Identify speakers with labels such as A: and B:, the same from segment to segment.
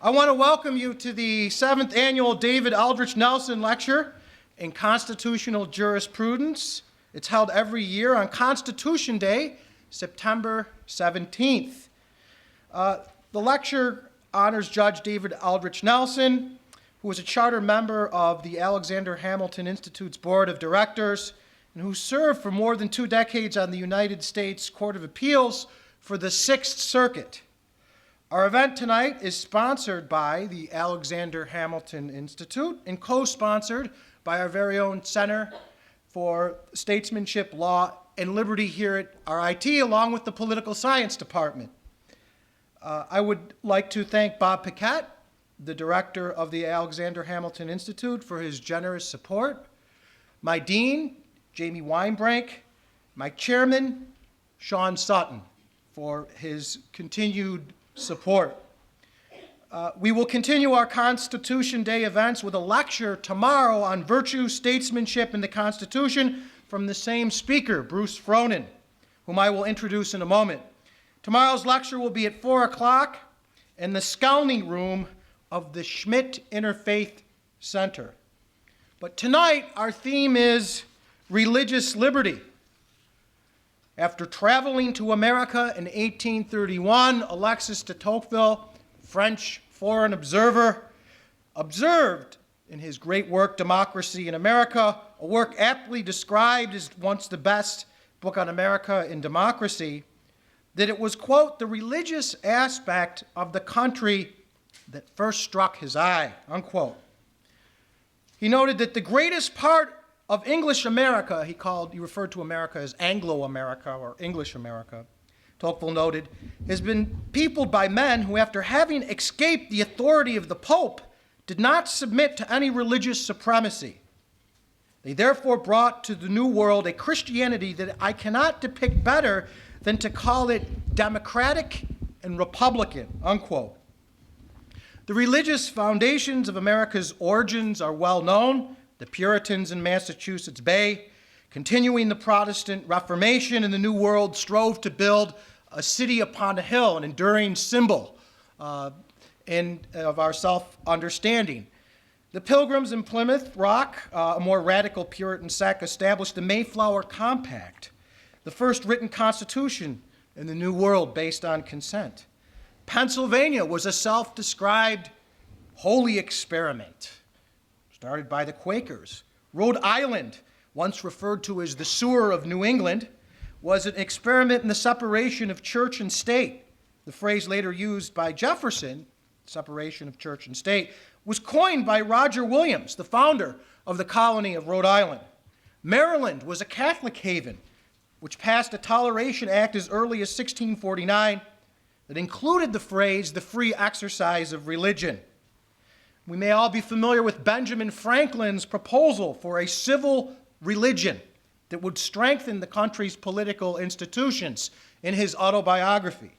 A: I want to welcome you to the 7th Annual David Aldrich Nelson Lecture in Constitutional Jurisprudence. It's held every year on Constitution Day, September 17th. The lecture honors Judge David Aldrich Nelson, who was a charter member of the Alexander Hamilton Institute's Board of Directors and who served for more than 2 decades on the United States Court of Appeals for the Sixth Circuit. Our event tonight is sponsored by the Alexander Hamilton Institute and co-sponsored by our very own Center for Statesmanship, Law, and Liberty here at RIT, along with the Political Science Department. I would like to thank Bob Paquette, the director of the Alexander Hamilton Institute, for his generous support, my dean, Jamie Weinbrink, my chairman, Sean Sutton, for his continued support. We will continue our Constitution Day events with a lecture tomorrow on virtue, statesmanship, and the Constitution from the same speaker, Bruce Fronin, whom I will introduce in a moment. Tomorrow's lecture will be at 4 o'clock in the Skelny Room of the Schmidt Interfaith Center. But tonight, our theme is religious liberty. After traveling to America in 1831, Alexis de Tocqueville, French foreign observer, observed in his great work, Democracy in America, a work aptly described as once the best book on America and democracy, that it was, quote, the religious aspect of the country that first struck his eye, unquote. He noted that the greatest part of English America, he referred to America as Anglo-America or English America, Tocqueville noted, has been peopled by men who, after having escaped the authority of the Pope, did not submit to any religious supremacy. They therefore brought to the New World a Christianity that I cannot depict better than to call it democratic and republican, unquote. The religious foundations of America's origins are well known. The Puritans in Massachusetts Bay, continuing the Protestant Reformation in the New World, strove to build a city upon a hill, an enduring symbol of our self-understanding. The Pilgrims in Plymouth Rock, a more radical Puritan sect, established the Mayflower Compact, the first written constitution in the New World based on consent. Pennsylvania was a self-described holy experiment started by the Quakers. Rhode Island, once referred to as the sewer of New England, was an experiment in the separation of church and state. The phrase later used by Jefferson, separation of church and state, was coined by Roger Williams, the founder of the colony of Rhode Island. Maryland was a Catholic haven, which passed a Toleration Act as early as 1649 that included the phrase, the free exercise of religion. We may all be familiar with Benjamin Franklin's proposal for a civil religion that would strengthen the country's political institutions in his autobiography.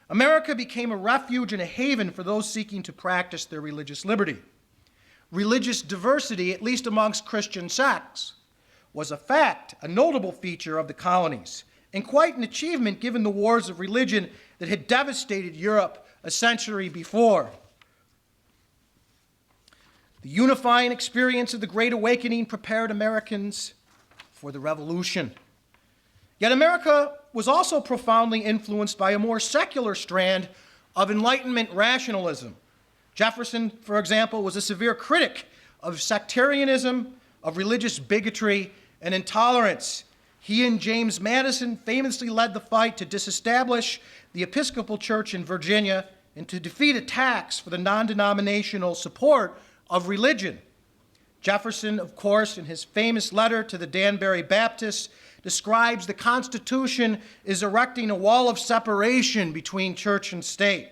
A: America became a refuge and a haven for those seeking to practice their religious liberty. Religious diversity, at least amongst Christian sects, was a fact, a notable feature of the colonies, and quite an achievement given the wars of religion that had devastated Europe a century before. The unifying experience of the Great Awakening prepared Americans for the Revolution. Yet America was also profoundly influenced by a more secular strand of Enlightenment rationalism. Jefferson, for example, was a severe critic of sectarianism, of religious bigotry, and intolerance. He and James Madison famously led the fight to disestablish the Episcopal Church in Virginia and to defeat attacks for the non-denominational support of religion. Jefferson, of course, in his famous letter to the Danbury Baptists, describes the Constitution as erecting a wall of separation between church and state.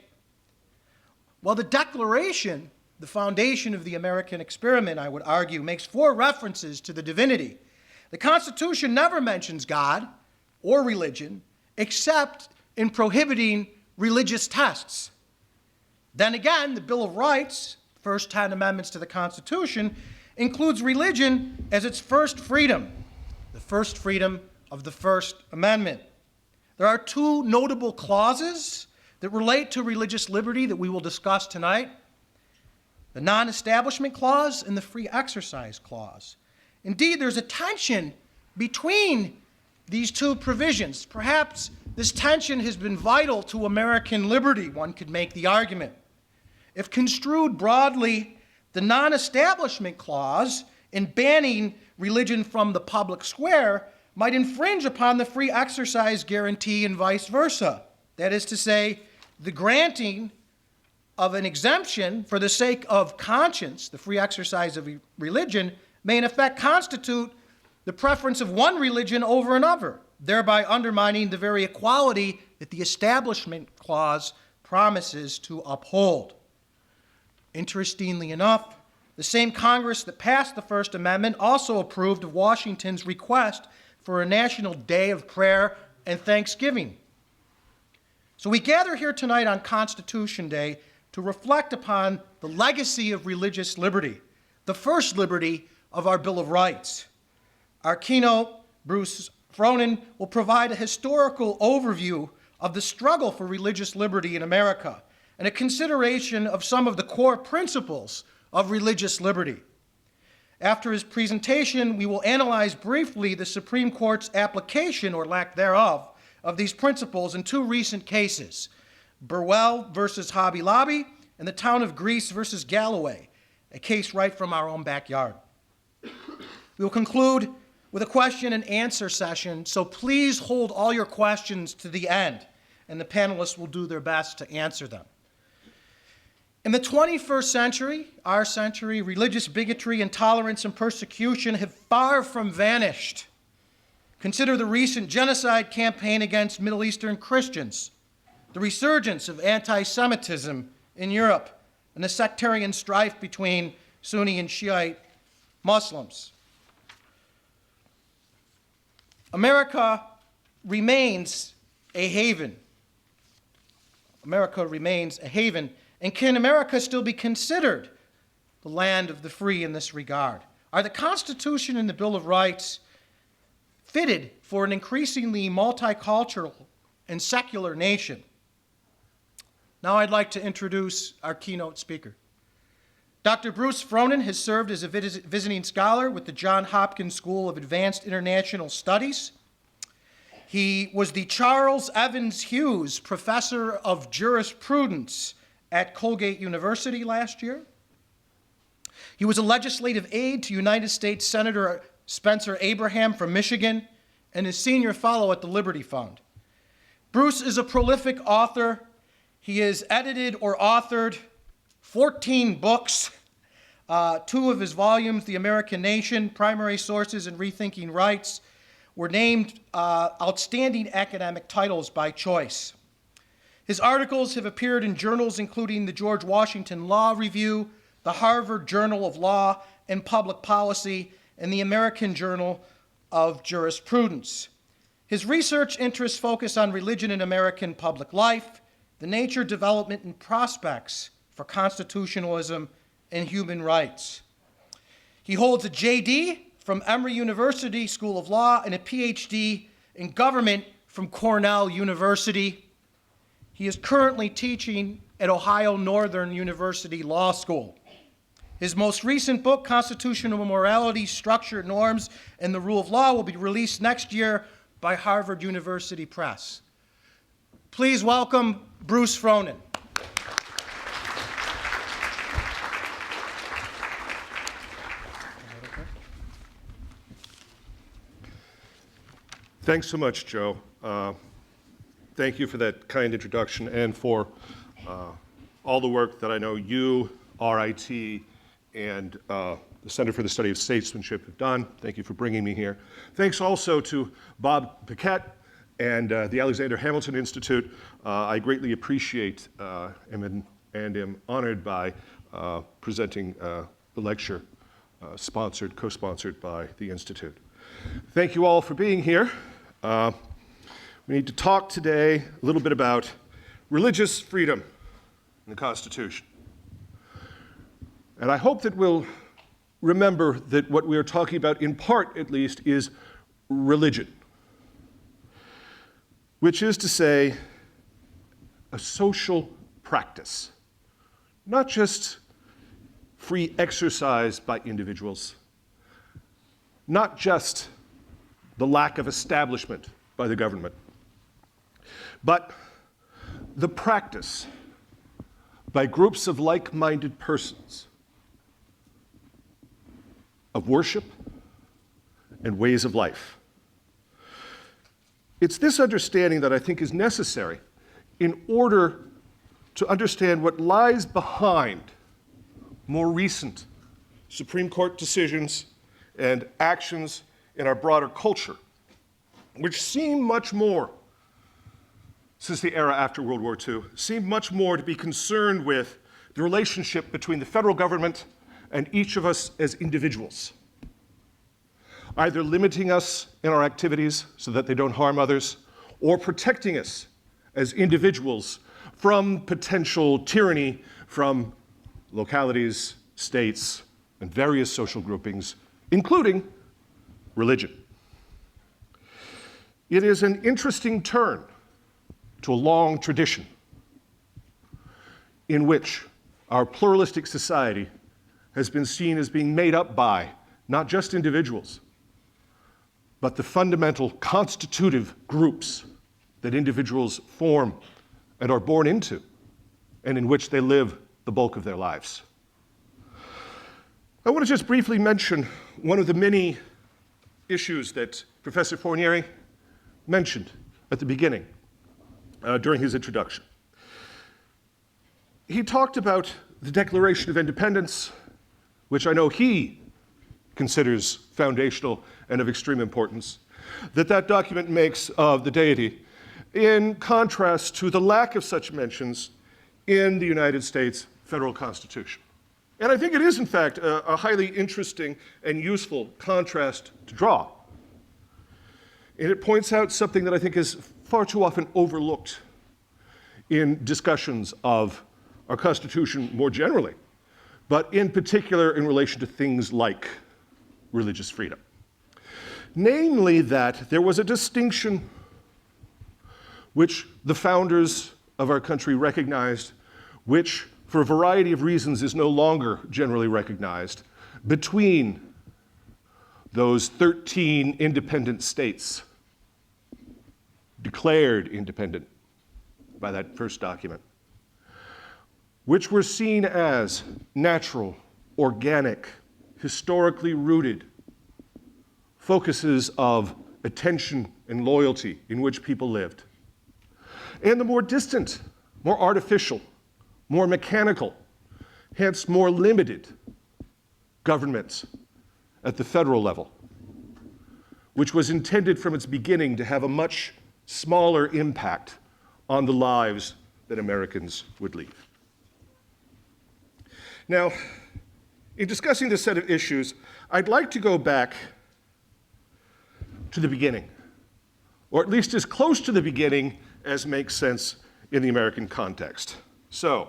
A: While the Declaration, the foundation of the American experiment, I would argue, makes 4 references to the divinity, the Constitution never mentions God or religion except in prohibiting religious tests. Then again, the Bill of Rights, first 10 amendments to the Constitution, includes religion as its first freedom, the first freedom of the First Amendment. There are 2 notable clauses that relate to religious liberty that we will discuss tonight: the Non-Establishment Clause and the Free Exercise Clause. Indeed, there's a tension between these two provisions. Perhaps this tension has been vital to American liberty, one could make the argument. If construed broadly, the Non-Establishment Clause, in banning religion from the public square, might infringe upon the free exercise guarantee and vice versa. That is to say, the granting of an exemption for the sake of conscience, the free exercise of religion, may in effect constitute the preference of one religion over another, thereby undermining the very equality that the Establishment Clause promises to uphold. Interestingly enough, the same Congress that passed the First Amendment also approved of Washington's request for a national day of prayer and thanksgiving. So we gather here tonight on Constitution Day to reflect upon the legacy of religious liberty, the first liberty of our Bill of Rights. Our keynote, Bruce Fronin, will provide a historical overview of the struggle for religious liberty in America and a consideration of some of the core principles of religious liberty. After his presentation, we will analyze briefly the Supreme Court's application, or lack thereof, of these principles in two recent cases: Burwell versus Hobby Lobby and the Town of Greece versus Galloway, a case right from our own backyard. We will conclude with a question and answer session, so please hold all your questions to the end, and the panelists will do their best to answer them. In the 21st century, our century, religious bigotry, intolerance, and persecution have far from vanished. Consider the recent genocide campaign against Middle Eastern Christians, the resurgence of anti-Semitism in Europe, and the sectarian strife between Sunni and Shiite Muslims. America remains a haven. America remains a haven. And can America still be considered the land of the free in this regard? Are the Constitution and the Bill of Rights fitted for an increasingly multicultural and secular nation? Now I'd like to introduce our keynote speaker. Dr. Bruce Fronin has served as a visiting scholar with the Johns Hopkins School of Advanced International Studies. He was the Charles Evans Hughes Professor of Jurisprudence at Colgate University last year. He was a legislative aide to United States Senator Spencer Abraham from Michigan and is senior fellow at the Liberty Fund. Bruce is a prolific author. He has edited or authored 14 books. Two of his volumes, The American Nation, Primary Sources, and Rethinking Rights, were named outstanding academic titles by Choice. His articles have appeared in journals including the George Washington Law Review, the Harvard Journal of Law and Public Policy, and the American Journal of Jurisprudence. His research interests focus on religion in American public life, the nature, development, and prospects for constitutionalism and human rights. He holds a JD from Emory University School of Law and a PhD in government from Cornell University. He is currently teaching at Ohio Northern University Law School. His most recent book, Constitutional Morality, Structure, Norms, and the Rule of Law, will be released next year by Harvard University Press. Please welcome Bruce Fronin.
B: Thanks so much, Joe. Thank you for that kind introduction and for all the work that I know you, RIT, and the Center for the Study of Statesmanship have done. Thank you for bringing me here. Thanks also to Bob Paquette and the Alexander Hamilton Institute. I greatly appreciate and am honored by presenting the lecture co-sponsored by the Institute. Thank you all for being here. We need to talk today a little bit about religious freedom in the Constitution. And I hope that we'll remember that what we are talking about, in part at least, is religion. Which is to say, a social practice, not just free exercise by individuals, not just the lack of establishment by the government, but the practice by groups of like-minded persons of worship and ways of life. It's this understanding that I think is necessary in order to understand what lies behind more recent Supreme Court decisions and actions in our broader culture, which seem much more, since the era after World War II, seem much more to be concerned with the relationship between the federal government and each of us as individuals, either limiting us in our activities so that they don't harm others, or protecting us as individuals from potential tyranny from localities, states, and various social groupings, including religion. It is an interesting turn to a long tradition in which our pluralistic society has been seen as being made up by not just individuals, but the fundamental constitutive groups that individuals form and are born into, and in which they live the bulk of their lives. I want to just briefly mention one of the many issues that Professor Fornieri mentioned at the beginning during his introduction. He talked about the Declaration of Independence, which I know he considers foundational and of extreme importance, that document makes of the deity, in contrast to the lack of such mentions in the United States federal Constitution. And I think it is, in fact, a highly interesting and useful contrast to draw. And it points out something that I think is far too often overlooked in discussions of our Constitution more generally, but in particular in relation to things like religious freedom. Namely, that there was a distinction which the founders of our country recognized, which for a variety of reasons is no longer generally recognized, between those 13 independent states declared independent by that first document, which were seen as natural, organic, historically rooted focuses of attention and loyalty in which people lived. And the more distant, more artificial, more mechanical, hence more limited governments at the federal level, which was intended from its beginning to have a much smaller impact on the lives that Americans would lead. Now, in discussing this set of issues, I'd like to go back to the beginning, or at least as close to the beginning as makes sense in the American context. So,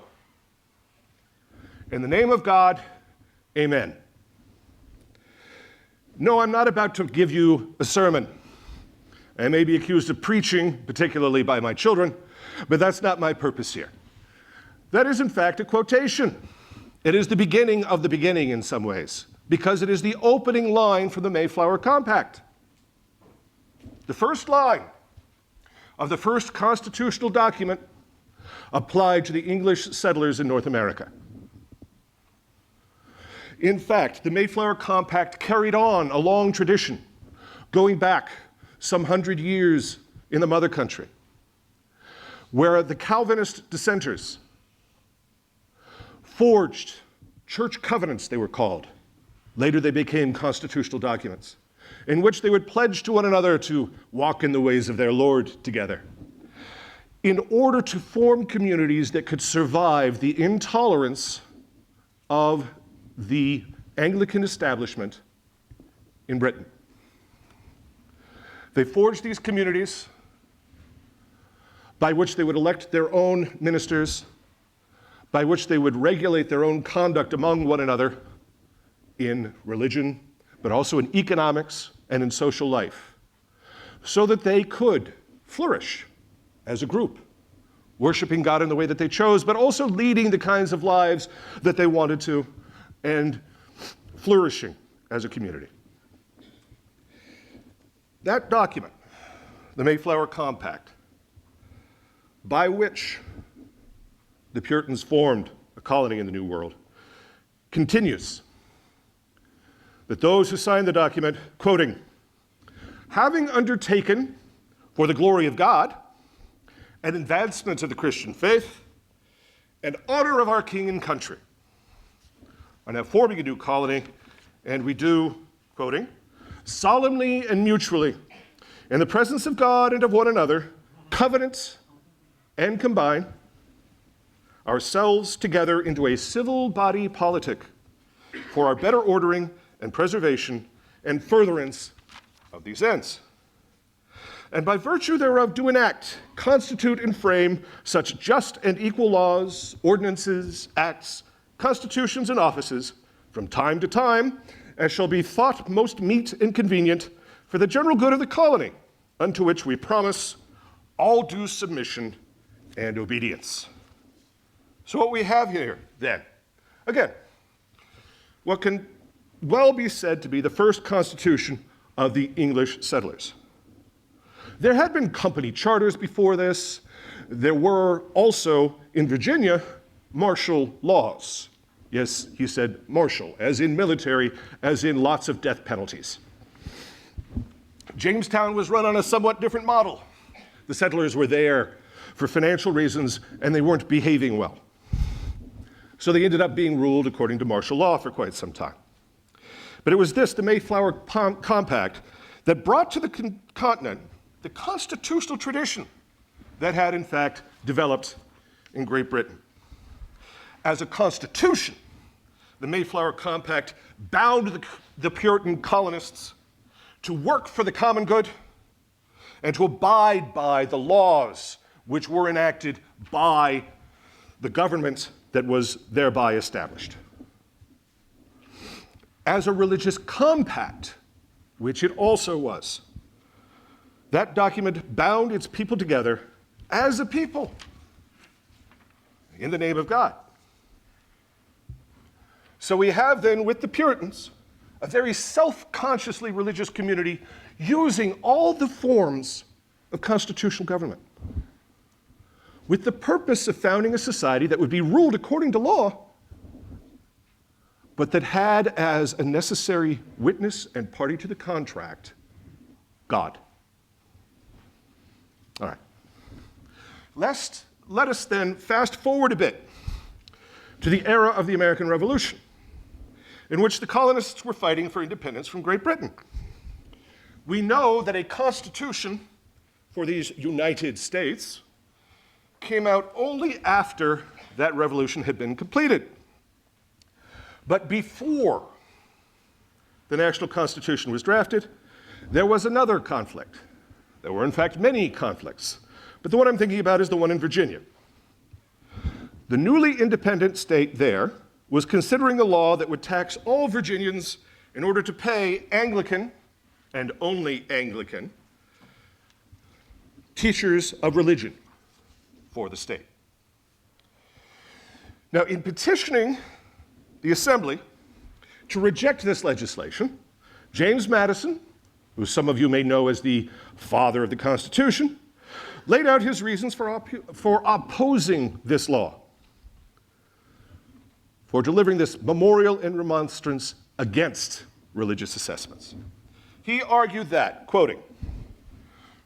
B: in the name of God, amen. No, I'm not about to give you a sermon. I may be accused of preaching, particularly by my children, but that's not my purpose here. That is, in fact, a quotation. It is the beginning of the beginning in some ways, because it is the opening line for the Mayflower Compact. The first line of the first constitutional document applied to the English settlers in North America. In fact, the Mayflower Compact carried on a long tradition, going back some 100 years in the mother country, where the Calvinist dissenters forged church covenants, they were called. Later they became constitutional documents, in which they would pledge to one another to walk in the ways of their Lord together, in order to form communities that could survive the intolerance of the Anglican establishment in Britain. They forged these communities by which they would elect their own ministers, by which they would regulate their own conduct among one another in religion, but also in economics and in social life, so that they could flourish as a group worshiping God in the way that they chose, but also leading the kinds of lives that they wanted to, and flourishing as a community. That document, the Mayflower Compact, by which the Puritans formed a colony in the New World, continues that those who signed the document, quoting, having undertaken for the glory of God and advancement of the Christian faith and honor of our king and country, are now forming a new colony, and we do, quoting, solemnly and mutually, in the presence of God and of one another, covenant and combine ourselves together into a civil body politic for our better ordering and preservation and furtherance of these ends. And by virtue thereof do enact, constitute, and frame such just and equal laws, ordinances, acts, constitutions, and offices from time to time as shall be thought most meet and convenient for the general good of the colony, unto which we promise all due submission and obedience. So what we have here, then, again, what can well be said to be the first constitution of the English settlers. There had been company charters before this. There were also, in Virginia, martial laws. Yes, he said martial, as in military, as in lots of death penalties. Jamestown was run on a somewhat different model. The settlers were there for financial reasons, and they weren't behaving well. So they ended up being ruled according to martial law for quite some time. But it was this, the Mayflower Compact, that brought to the continent the constitutional tradition that had, in fact, developed in Great Britain. As a constitution, the Mayflower Compact bound the Puritan colonists to work for the common good and to abide by the laws which were enacted by the government that was thereby established. As a religious compact, which it also was, that document bound its people together as a people in the name of God. So we have then with the Puritans a very self-consciously religious community using all the forms of constitutional government with the purpose of founding a society that would be ruled according to law, but that had as a necessary witness and party to the contract, God. All right. Let us then fast forward a bit to the era of the American Revolution, in which the colonists were fighting for independence from Great Britain. We know that a constitution for these United States came out only after that revolution had been completed. But before the national constitution was drafted, there was another conflict. There were, in fact, many conflicts. But the one I'm thinking about is the one in Virginia. The newly independent state there was considering a law that would tax all Virginians in order to pay Anglican, and only Anglican, teachers of religion for the state. Now, in petitioning the Assembly to reject this legislation, James Madison, who some of you may know as the father of the Constitution, laid out his reasons for opposing this law, for delivering this memorial and remonstrance against religious assessments. He argued that, quoting,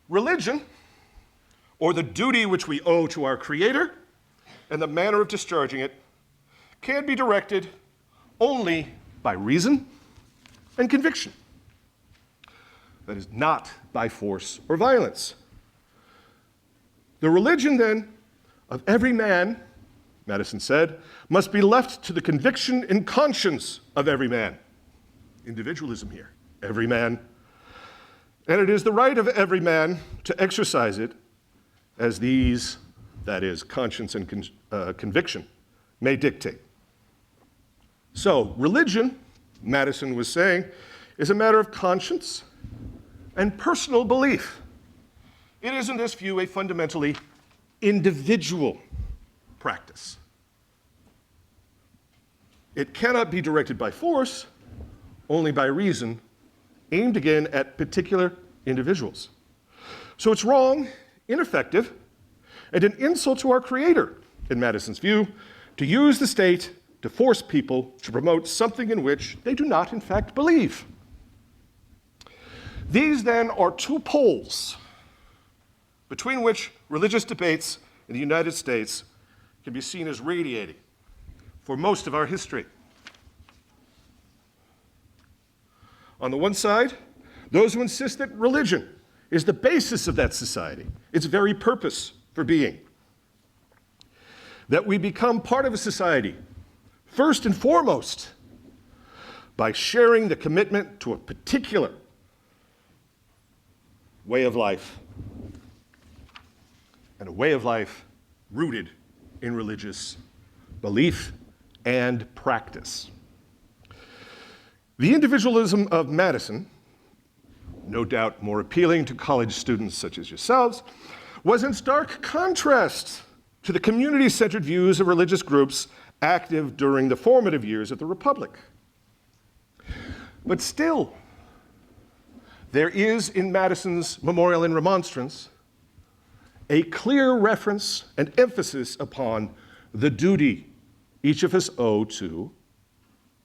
B: religion, or the duty which we owe to our Creator, and the manner of discharging it, can be directed only by reason and conviction. That is, not by force or violence. The religion, then, of every man, Madison said, must be left to the conviction and conscience of every man. Individualism here, every man. And it is the right of every man to exercise it as these, that is, conscience and conviction, may dictate. So, religion, Madison was saying, is a matter of conscience and personal belief. It is, in this view, a fundamentally individual practice. It cannot be directed by force, only by reason, aimed again at particular individuals. So it's wrong, ineffective, and an insult to our Creator, in Madison's view, to use the state to force people to promote something in which they do not, in fact, believe. These, then, are two poles between which religious debates in the United States can be seen as radiating for most of our history. On the one side, those who insist that religion is the basis of that society, its very purpose for being. That we become part of a society, first and foremost, by sharing the commitment to a particular way of life, and a way of life rooted in religious belief and practice. The individualism of Madison, no doubt more appealing to college students such as yourselves, was in stark contrast to the community-centered views of religious groups active during the formative years of the Republic. But still, there is in Madison's Memorial and Remonstrance a clear reference and emphasis upon the duty each of us owe to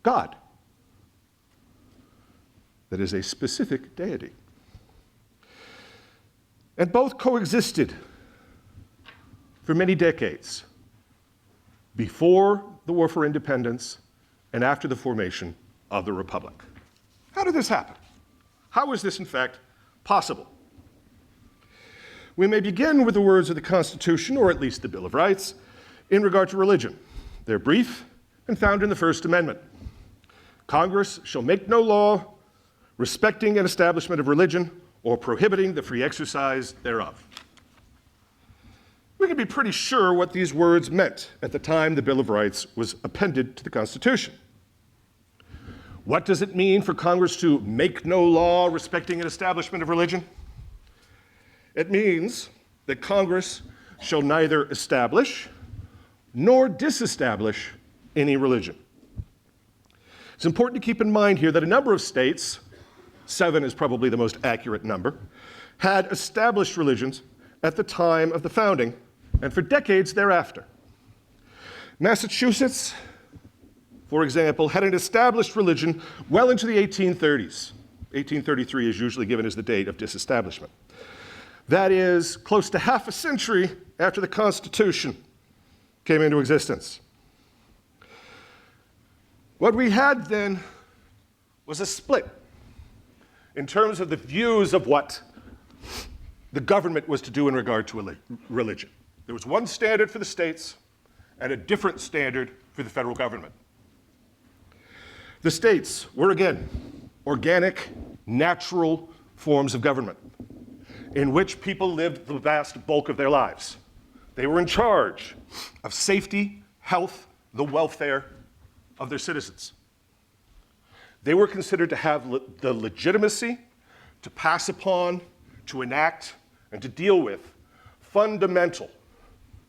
B: God. That is a specific deity. And both coexisted for many decades, before the War for Independence and after the formation of the Republic. How did this happen? How is this, in fact, possible? We may begin with the words of the Constitution, or at least the Bill of Rights, in regard to religion. They're brief and found in the First Amendment. Congress shall make no law respecting an establishment of religion or prohibiting the free exercise thereof. We can be pretty sure what these words meant at the time the Bill of Rights was appended to the Constitution. What does it mean for Congress to make no law respecting an establishment of religion? It means that Congress shall neither establish nor disestablish any religion. It's important to keep in mind here that a number of states, 7 is probably the most accurate number, had established religions at the time of the founding and for decades thereafter. Massachusetts, for example, had an established religion well into the 1830s. 1833 is usually given as the date of disestablishment. That is close to half a century after the Constitution came into existence. What we had then was a split in terms of the views of what the government was to do in regard to religion. There was one standard for the states and a different standard for the federal government. The states were, again, organic, natural forms of government in which people lived the vast bulk of their lives. They were in charge of safety, health, the welfare of their citizens. They were considered to have the legitimacy to pass upon, to enact, and to deal with fundamental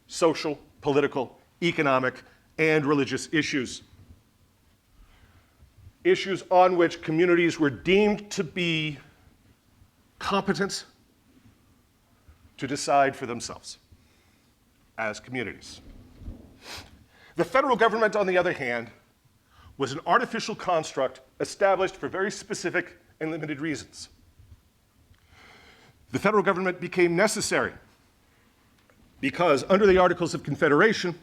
B: social, political, economic, and religious issues. Issues on which communities were deemed to be competent to decide for themselves as communities. The federal government, on the other hand, was an artificial construct established for very specific and limited reasons. The federal government became necessary because under the Articles of Confederation,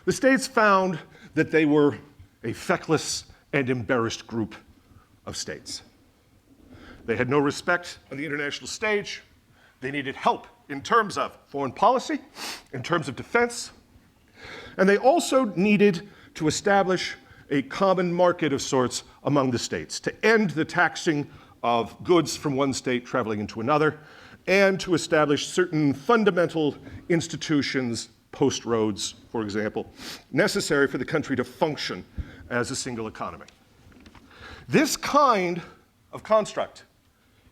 B: the states found that they were a feckless and embarrassed group of states. They had no respect on the international stage. They needed help in terms of foreign policy, in terms of defense, and they also needed to establish a common market of sorts among the states, to end the taxing of goods from one state traveling into another, and to establish certain fundamental institutions, post roads, for example, necessary for the country to function as a single economy. This kind of construct,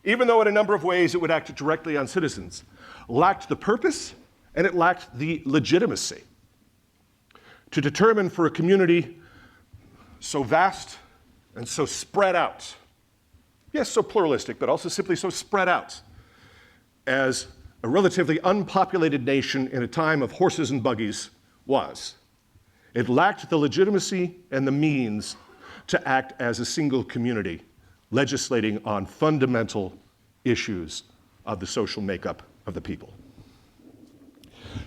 B: even though in a number of ways it would act directly on citizens, lacked the purpose and it lacked the legitimacy to determine for a community so vast and so spread out, yes, so pluralistic, but also simply so spread out, as a relatively unpopulated nation in a time of horses and buggies was. It lacked the legitimacy and the means to act as a single community, legislating on fundamental issues of the social makeup of the people.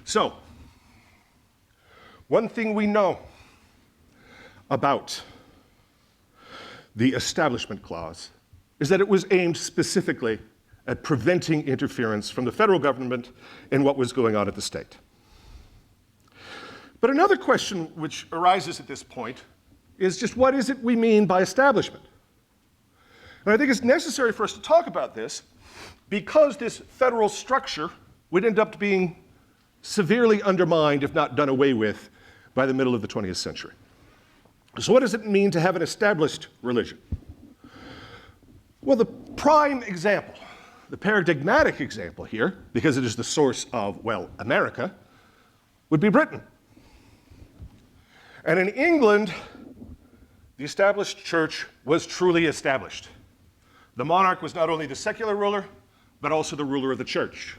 B: So, one thing we know about the Establishment Clause is that it was aimed specifically at preventing interference from the federal government in what was going on at the state. But another question which arises at this point is just what is it we mean by establishment? And I think it's necessary for us to talk about this because this federal structure would end up being severely undermined, if not done away with, by the middle of the 20th century. So what does it mean to have an established religion? Well, the prime example, the paradigmatic example here, because it is the source of, well, America, would be Britain. And in England, the established church was truly established. The monarch was not only the secular ruler, but also the ruler of the church.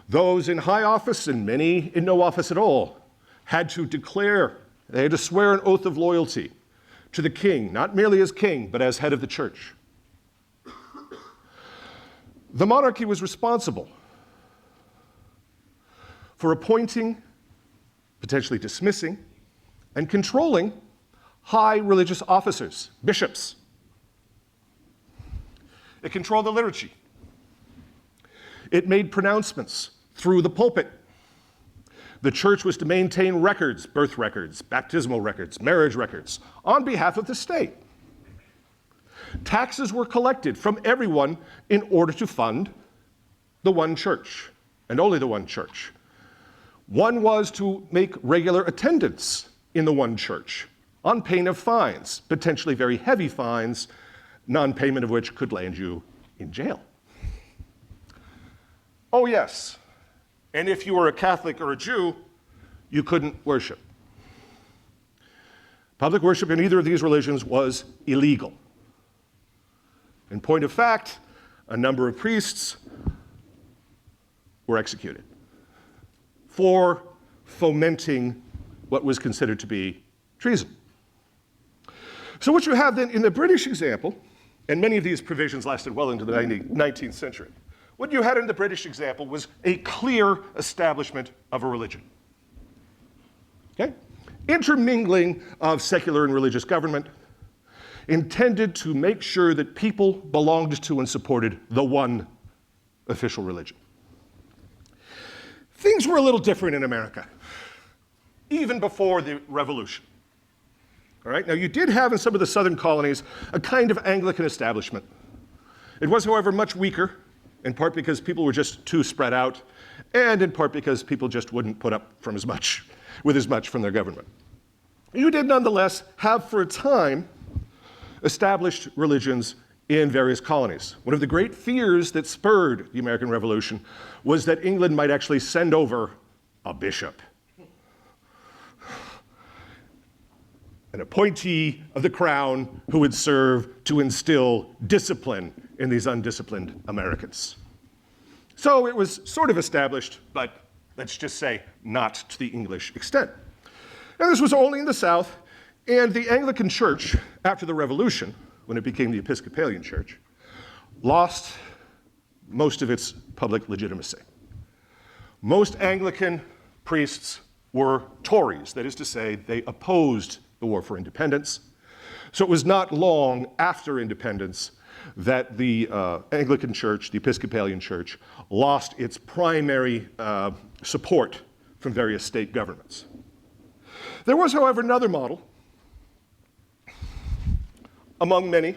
B: Those in high office and many in no office at all had to declare, they had to swear an oath of loyalty to the king, not merely as king, but as head of the church. The monarchy was responsible for appointing, potentially dismissing, and controlling high religious officers, bishops. It controlled the liturgy. It made pronouncements through the pulpit. The church was to maintain records, birth records, baptismal records, marriage records, on behalf of the state. Taxes were collected from everyone in order to fund the one church, and only the one church. One was to make regular attendance in the one church, on pain of fines, potentially very heavy fines, non-payment of which could land you in jail. Oh yes, and if you were a Catholic or a Jew, you couldn't worship. Public worship in either of these religions was illegal. In point of fact, a number of priests were executed for fomenting what was considered to be treason. So what you have then in the British example, and many of these provisions lasted well into the 19th century, what you had in the British example was a clear establishment of a religion. Okay? Intermingling of secular and religious government, intended to make sure that people belonged to and supported the one official religion. Things were a little different in America, even before the Revolution. All right? Now, you did have in some of the southern colonies a kind of Anglican establishment. It was, however, much weaker, in part because people were just too spread out, and in part because people just wouldn't put up with as much from their government. You did nonetheless have, for a time, established religions in various colonies. One of the great fears that spurred the American Revolution was that England might actually send over a bishop, an appointee of the crown who would serve to instill discipline in these undisciplined Americans. So it was sort of established, but let's just say not to the English extent. And this was only in the South, and the Anglican Church, after the Revolution, when it became the Episcopalian Church, lost most of its public legitimacy. Most Anglican priests were Tories, that is to say, they opposed the War for Independence. So it was not long after independence that the Anglican Church, the Episcopalian Church, lost its primary support from various state governments. There was, however, another model, among many.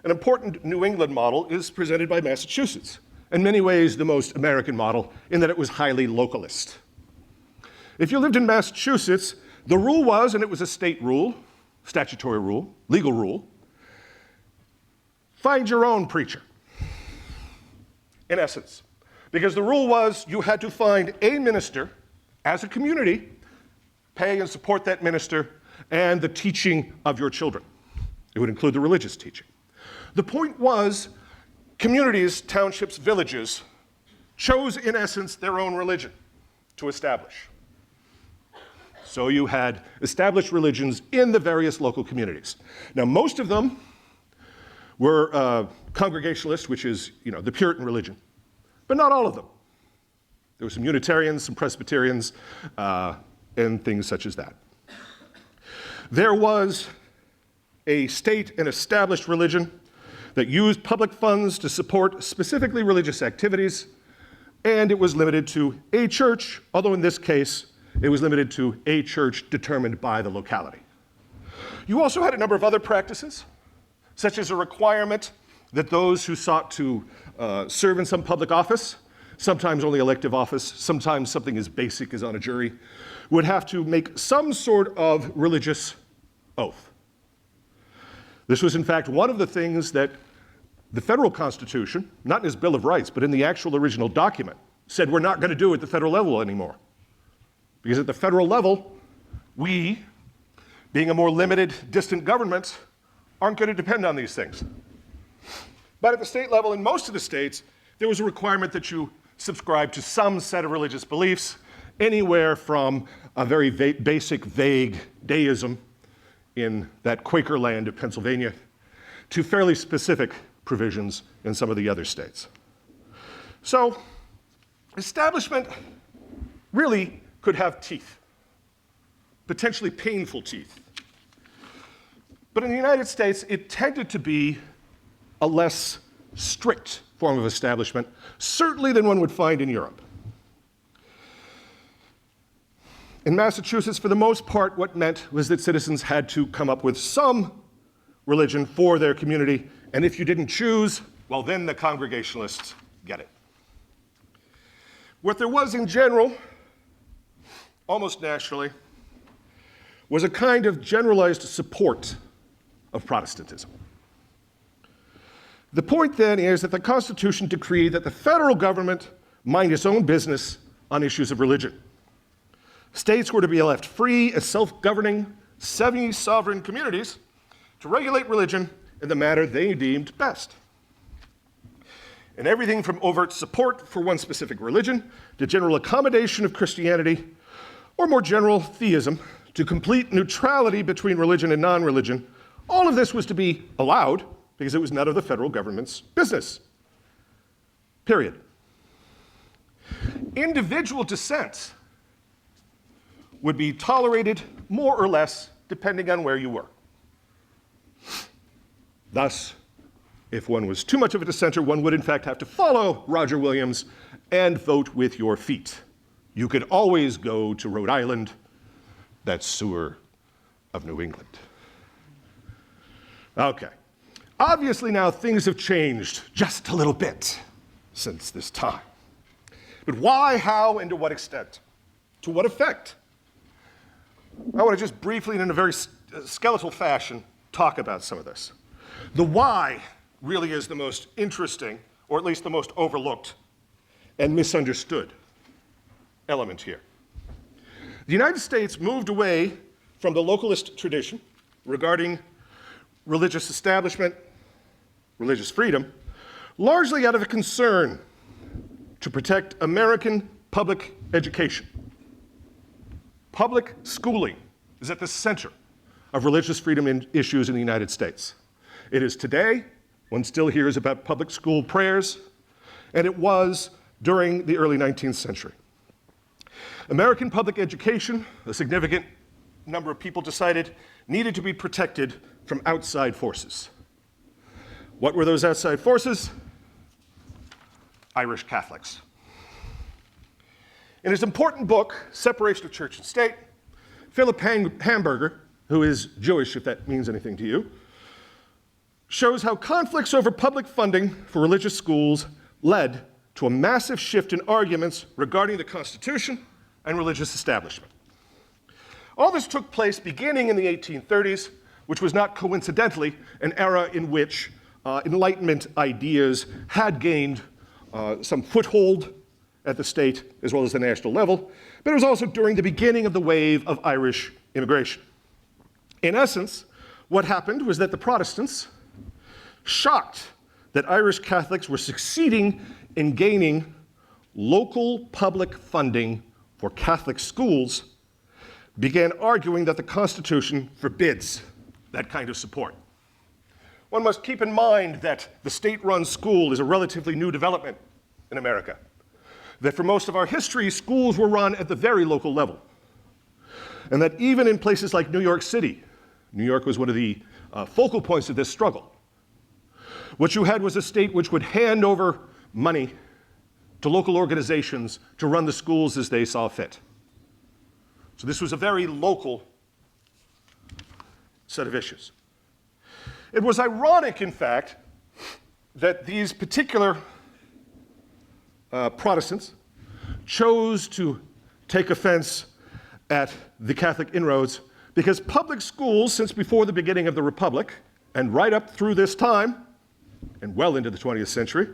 B: An important New England model is presented by Massachusetts, in many ways the most American model, in that it was highly localist. If you lived in Massachusetts, the rule was, and it was a state rule, statutory rule, legal rule, find your own preacher, in essence. because the rule was you had to find a minister as a community, pay and support that minister, and the teaching of your children. It would include the religious teaching. The point was, communities, townships, villages chose, in essence, their own religion to establish. So you had established religions in the various local communities. Now, most of them were Congregationalist, which is, the Puritan religion, but not all of them. There were some Unitarians, some Presbyterians, and things such as that. There was a state and established religion that used public funds to support specifically religious activities, and it was limited to a church, although in this case, it was limited to a church determined by the locality. You also had a number of other practices, such as a requirement that those who sought to serve in some public office, sometimes only elective office, sometimes something as basic as on a jury, would have to make some sort of religious oath. This was, in fact, one of the things that the federal Constitution, not in his Bill of Rights, but in the actual original document, said we're not going to do at the federal level anymore. Because at the federal level, we, being a more limited, distant government, aren't going to depend on these things. But at the state level, in most of the states, there was a requirement that you subscribe to some set of religious beliefs, anywhere from a very basic, vague deism in that Quaker land of Pennsylvania to fairly specific provisions in some of the other states. So, establishment really could have teeth, potentially painful teeth. But in the United States, it tended to be a less strict form of establishment, certainly than one would find in Europe. In Massachusetts, for the most part, what meant was that citizens had to come up with some religion for their community, and if you didn't choose, well, then the Congregationalists get it. What there was in general, almost nationally, was a kind of generalized support of Protestantism. The point then is that the Constitution decreed that the federal government mind its own business on issues of religion. States were to be left free as self-governing, semi-sovereign communities to regulate religion in the manner they deemed best. And everything from overt support for one specific religion to general accommodation of Christianity, or more general theism, to complete neutrality between religion and non-religion, all of this was to be allowed because it was none of the federal government's business. Period. Individual dissent would be tolerated more or less depending on where you were. Thus, if one was too much of a dissenter, one would in fact have to follow Roger Williams and vote with your feet. You could always go to Rhode Island, that sewer of New England. Okay. Obviously now things have changed just a little bit since this time. But why, how, and to what extent? To what effect? I want to just briefly, and in a very skeletal fashion, talk about some of this. The why really is the most interesting, or at least the most overlooked and misunderstood element here. The United States moved away from the localist tradition regarding religious establishment, religious freedom, largely out of a concern to protect American public education. Public schooling is at the center of religious freedom issues in the United States. It is today, one still hears about public school prayers, and it was during the early 19th century. American public education, a significant number of people decided, needed to be protected from outside forces. What were those outside forces? Irish Catholics. In his important book, Separation of Church and State, Philip Hamburger, who is Jewish, if that means anything to you, shows how conflicts over public funding for religious schools led to a massive shift in arguments regarding the Constitution and religious establishment. All this took place beginning in the 1830s, which was not coincidentally an era in which Enlightenment ideas had gained some foothold at the state as well as the national level, but it was also during the beginning of the wave of Irish immigration. In essence, what happened was that the Protestants, shocked that Irish Catholics were succeeding in gaining local public funding for Catholic schools, began arguing that the Constitution forbids that kind of support. One must keep in mind that the state-run school is a relatively new development in America, that for most of our history, schools were run at the very local level, and that even in places like New York City, New York was one of the focal points of this struggle, what you had was a state which would hand over money to local organizations to run the schools as they saw fit. So this was a very local set of issues. It was ironic, in fact, that these particular Protestants chose to take offense at the Catholic inroads because public schools, since before the beginning of the Republic, and right up through this time, and well into the 20th century,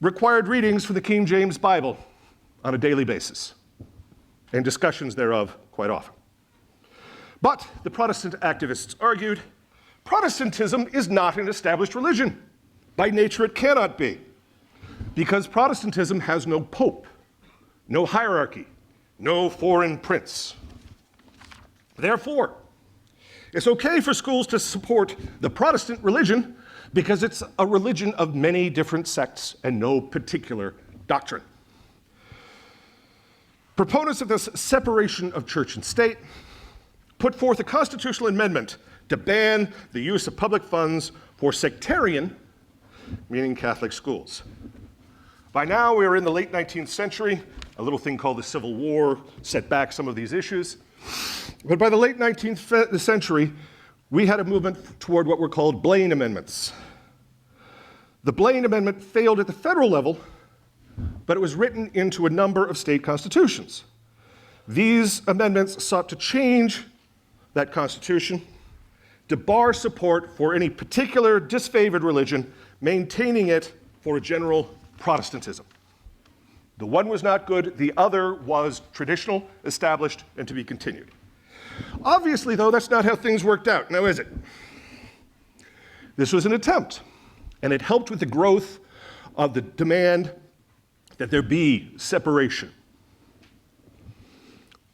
B: required readings from the King James Bible on a daily basis, and discussions thereof quite often. But the Protestant activists argued, Protestantism is not an established religion. By nature, it cannot be, because Protestantism has no pope, no hierarchy, no foreign prince. Therefore, it's okay for schools to support the Protestant religion because it's a religion of many different sects and no particular doctrine. Proponents of this separation of church and state put forth a constitutional amendment to ban the use of public funds for sectarian, meaning Catholic schools. By now, we are in the late 19th century. A little thing called the Civil War set back some of these issues. But by the late 19th century, we had a movement toward what were called Blaine Amendments. The Blaine Amendment failed at the federal level, but it was written into a number of state constitutions. These amendments sought to change that constitution to bar support for any particular disfavored religion, maintaining it for a general Protestantism. The one was not good, the other was traditional, established, and to be continued. Obviously, though, that's not how things worked out, now is it? This was an attempt, and it helped with the growth of the demand that there be separation.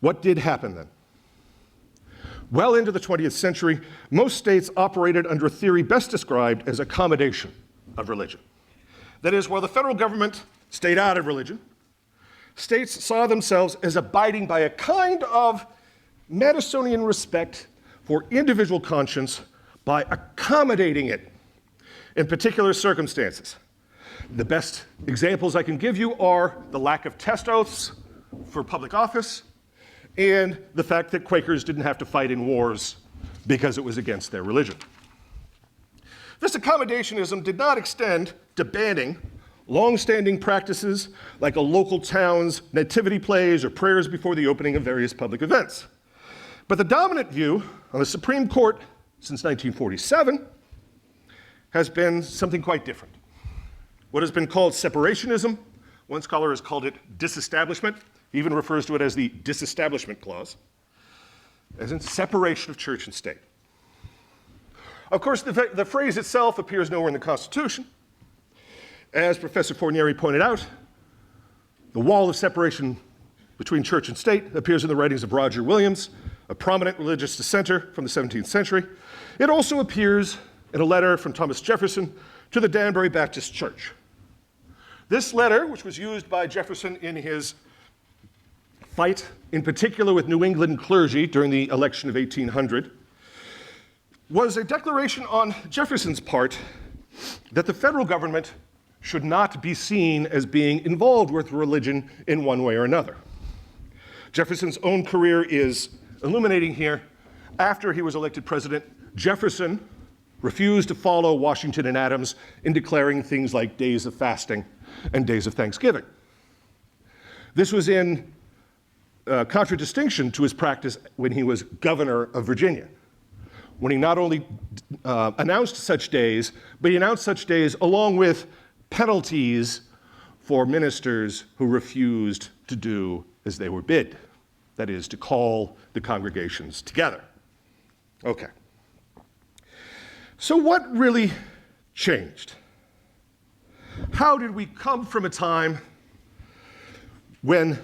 B: What did happen then? Well into the 20th century, most states operated under a theory best described as accommodation of religion. That is, while the federal government stayed out of religion, states saw themselves as abiding by a kind of Madisonian respect for individual conscience by accommodating it in particular circumstances. The best examples I can give you are the lack of test oaths for public office and the fact that Quakers didn't have to fight in wars because it was against their religion. This accommodationism did not extend to banning long-standing practices like a local town's nativity plays or prayers before the opening of various public events. But the dominant view on the Supreme Court since 1947 has been something quite different. What has been called separationism, one scholar has called it disestablishment, he even refers to it as the disestablishment clause, as in separation of church and state. Of course, the phrase itself appears nowhere in the Constitution. As Professor Fornieri pointed out, the wall of separation between church and state appears in the writings of Roger Williams, a prominent religious dissenter from the 17th century. It also appears in a letter from Thomas Jefferson to the Danbury Baptist Church. This letter, which was used by Jefferson in his fight, in particular with New England clergy during the election of 1800, was a declaration on Jefferson's part that the federal government should not be seen as being involved with religion in one way or another. Jefferson's own career is illuminating here. After he was elected president, Jefferson refused to follow Washington and Adams in declaring things like days of fasting and days of Thanksgiving. This was in contradistinction to his practice when he was governor of Virginia, when he not only announced such days, but he announced such days along with penalties for ministers who refused to do as they were bid, that is, to call the congregations together. Okay. So what really changed? How did we come from a time when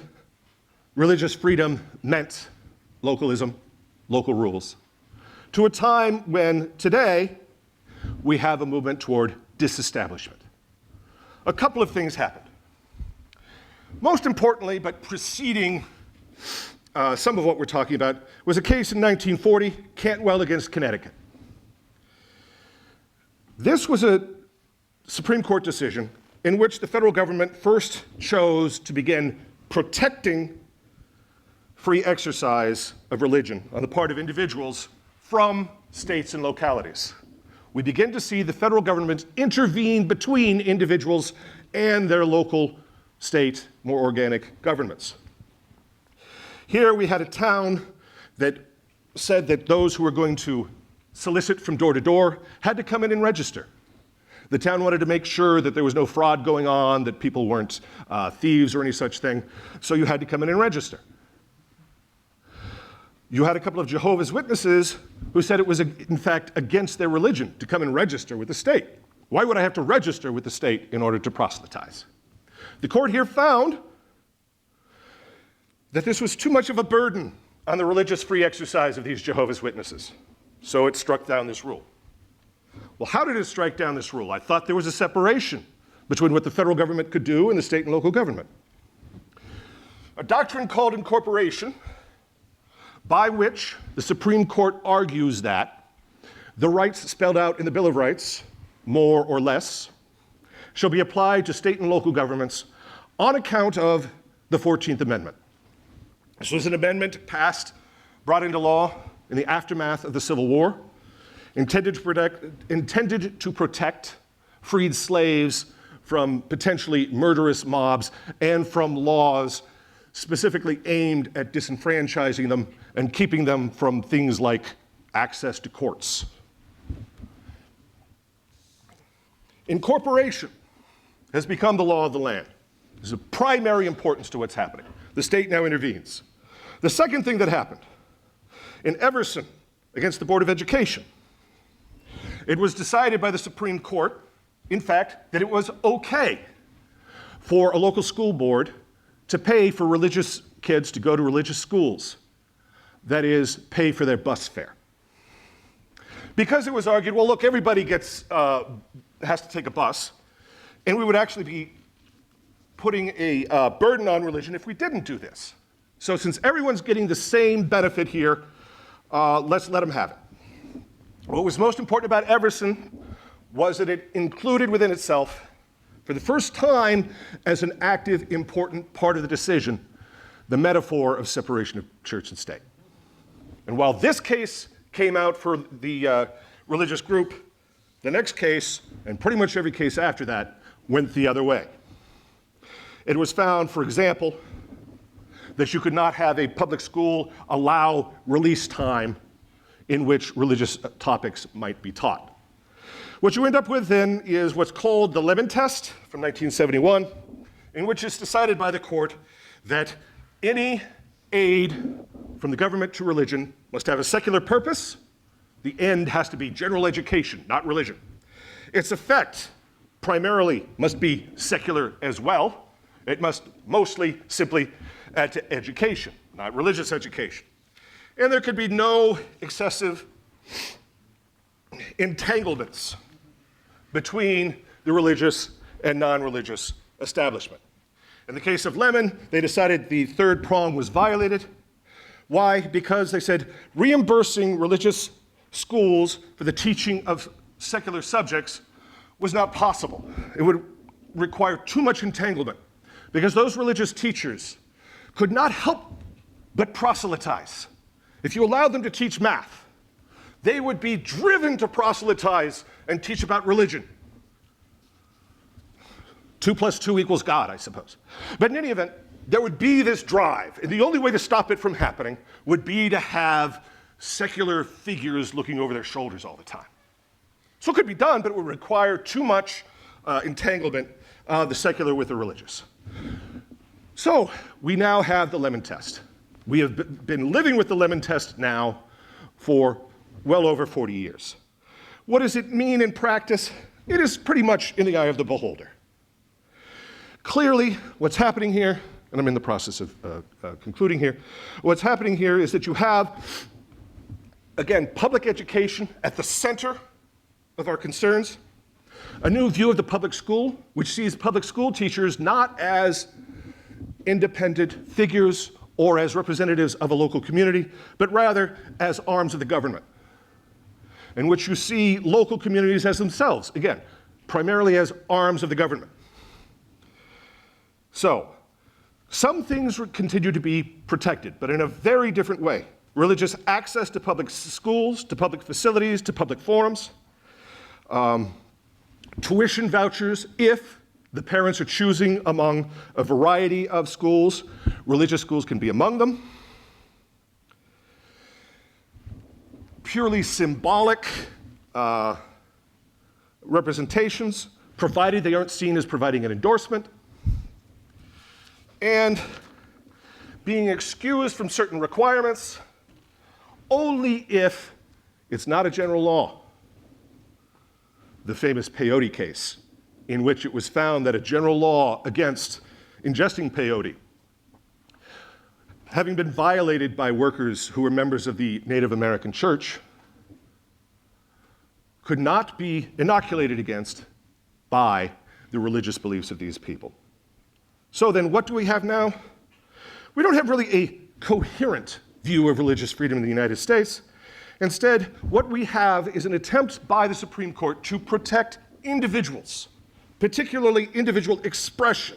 B: religious freedom meant localism, local rules, to a time when today we have a movement toward disestablishment? A couple of things happened. Most importantly, but preceding some of what we're talking about, was a case in 1940, Cantwell against Connecticut. This was a Supreme Court decision in which the federal government first chose to begin protecting free exercise of religion on the part of individuals from states and localities. We begin to see the federal government intervene between individuals and their local, state, more organic governments. Here we had a town that said that those who were going to solicit from door to door had to come in and register. The town wanted to make sure that there was no fraud going on, that people weren't thieves or any such thing, so you had to come in and register. You had a couple of Jehovah's Witnesses who said it was, in fact, against their religion to come and register with the state. Why would I have to register with the state in order to proselytize? The court here found that this was too much of a burden on the religious free exercise of these Jehovah's Witnesses, so it struck down this rule. Well, how did it strike down this rule? I thought there was a separation between what the federal government could do and the state and local government. A doctrine called incorporation, by which the Supreme Court argues that the rights spelled out in the Bill of Rights, more or less, shall be applied to state and local governments on account of the 14th Amendment. This was an amendment passed, brought into law in the aftermath of the Civil War, intended to protect freed slaves from potentially murderous mobs and from laws specifically aimed at disenfranchising them and keeping them from things like access to courts. Incorporation has become the law of the land. There's a primary importance to what's happening. The state now intervenes. The second thing that happened, in Everson against the Board of Education, it was decided by the Supreme Court, in fact, that it was okay for a local school board to pay for religious kids to go to religious schools, that is, pay for their bus fare. Because it was argued, well, look, everybody has to take a bus, and we would actually be putting a burden on religion if we didn't do this. So since everyone's getting the same benefit here, let's let them have it. What was most important about Everson was that it included within itself, for the first time as an active, important part of the decision, the metaphor of separation of church and state. And while this case came out for the religious group, the next case, and pretty much every case after that, went the other way. It was found, for example, that you could not have a public school allow release time in which religious topics might be taught. What you end up with then is what's called the Lemon Test from 1971, in which it's decided by the court that any aid from the government to religion must have a secular purpose. The end has to be general education, not religion. Its effect primarily must be secular as well. It must mostly simply add to education, not religious education. And there could be no excessive entanglements between the religious and non-religious establishment. In the case of Lemon, they decided the third prong was violated. Why? Because they said reimbursing religious schools for the teaching of secular subjects was not possible. It would require too much entanglement because those religious teachers could not help but proselytize. If you allowed them to teach math, they would be driven to proselytize and teach about religion. 2 + 2 = God, I suppose. But in any event, there would be this drive, and the only way to stop it from happening would be to have secular figures looking over their shoulders all the time. So it could be done, but it would require too much entanglement the secular with the religious. So we now have the Lemon Test. We have been living with the Lemon Test now for well over 40 years. What does it mean in practice? It is pretty much in the eye of the beholder. Clearly, what's happening here, and I'm in the process of concluding here, what's happening here is that you have, again, public education at the center of our concerns, a new view of the public school, which sees public school teachers not as independent figures or as representatives of a local community, but rather as arms of the government, in which you see local communities as themselves, again, primarily as arms of the government. So, some things continue to be protected, but in a very different way. Religious access to public schools, to public facilities, to public forums, tuition vouchers if the parents are choosing among a variety of schools. Religious schools can be among them. Purely symbolic representations, provided they aren't seen as providing an endorsement. And being excused from certain requirements only if it's not a general law. The famous peyote case, in which it was found that a general law against ingesting peyote, having been violated by workers who were members of the Native American Church, could not be inoculated against by the religious beliefs of these people. So then what do we have now? We don't have really a coherent view of religious freedom in the United States. Instead, what we have is an attempt by the Supreme Court to protect individuals, particularly individual expression,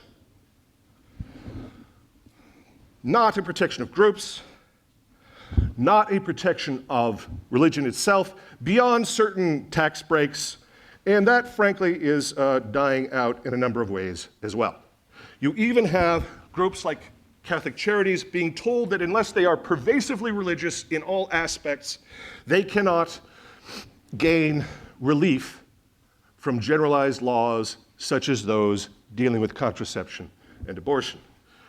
B: not a protection of groups, not a protection of religion itself, beyond certain tax breaks, and that, frankly, is dying out in a number of ways as well. You even have groups like Catholic Charities being told that unless they are pervasively religious in all aspects, they cannot gain relief from generalized laws such as those dealing with contraception and abortion,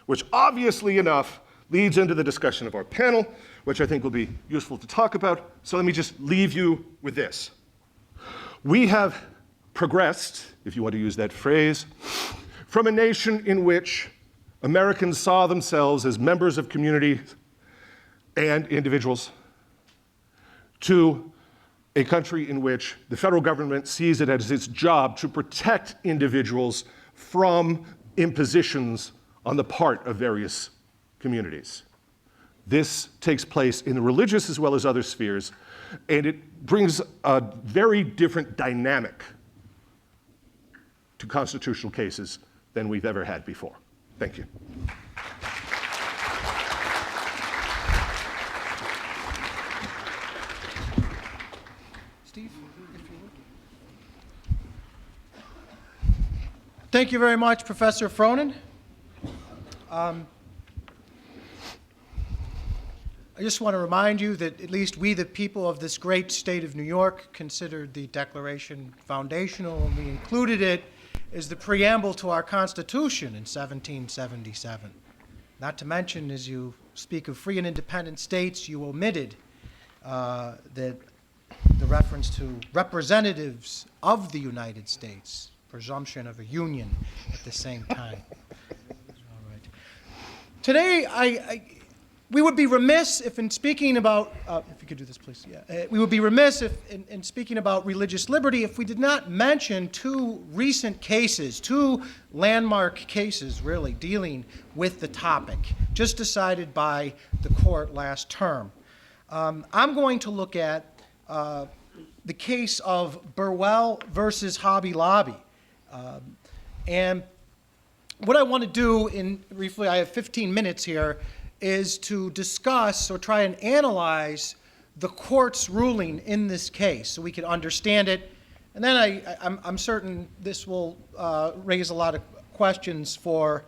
B: which obviously enough leads into the discussion of our panel, which I think will be useful to talk about. So let me just leave you with this. We have progressed, if you want to use that phrase, from a nation in which Americans saw themselves as members of communities and individuals to a country in which the federal government sees it as its job to protect individuals from impositions on the part of various communities. This takes place in the religious as well as other spheres, and it brings a very different dynamic to constitutional cases than we've ever had before. Thank you.
A: Steve, if you would. Thank you very much, Professor Fronin. I just want to remind you that at least we, the people of this great state of New York, considered the Declaration foundational, and we included it as the preamble to our Constitution in 1777. Not to mention, as you speak of free and independent states, you omitted the reference to representatives of the United States, presumption of a union at the same time. All right. Today, we would be remiss if in speaking about, if you could do this, please, yeah. We would be remiss if in speaking about religious liberty if we did not mention two recent cases, two landmark cases, really, dealing with the topic, just decided by the court last term. I'm going to look at the case of Burwell versus Hobby Lobby. And what I want to do, briefly, I have 15 minutes here, is to discuss or try and analyze the court's ruling in this case so we can understand it. And then I'm certain this will raise a lot of questions for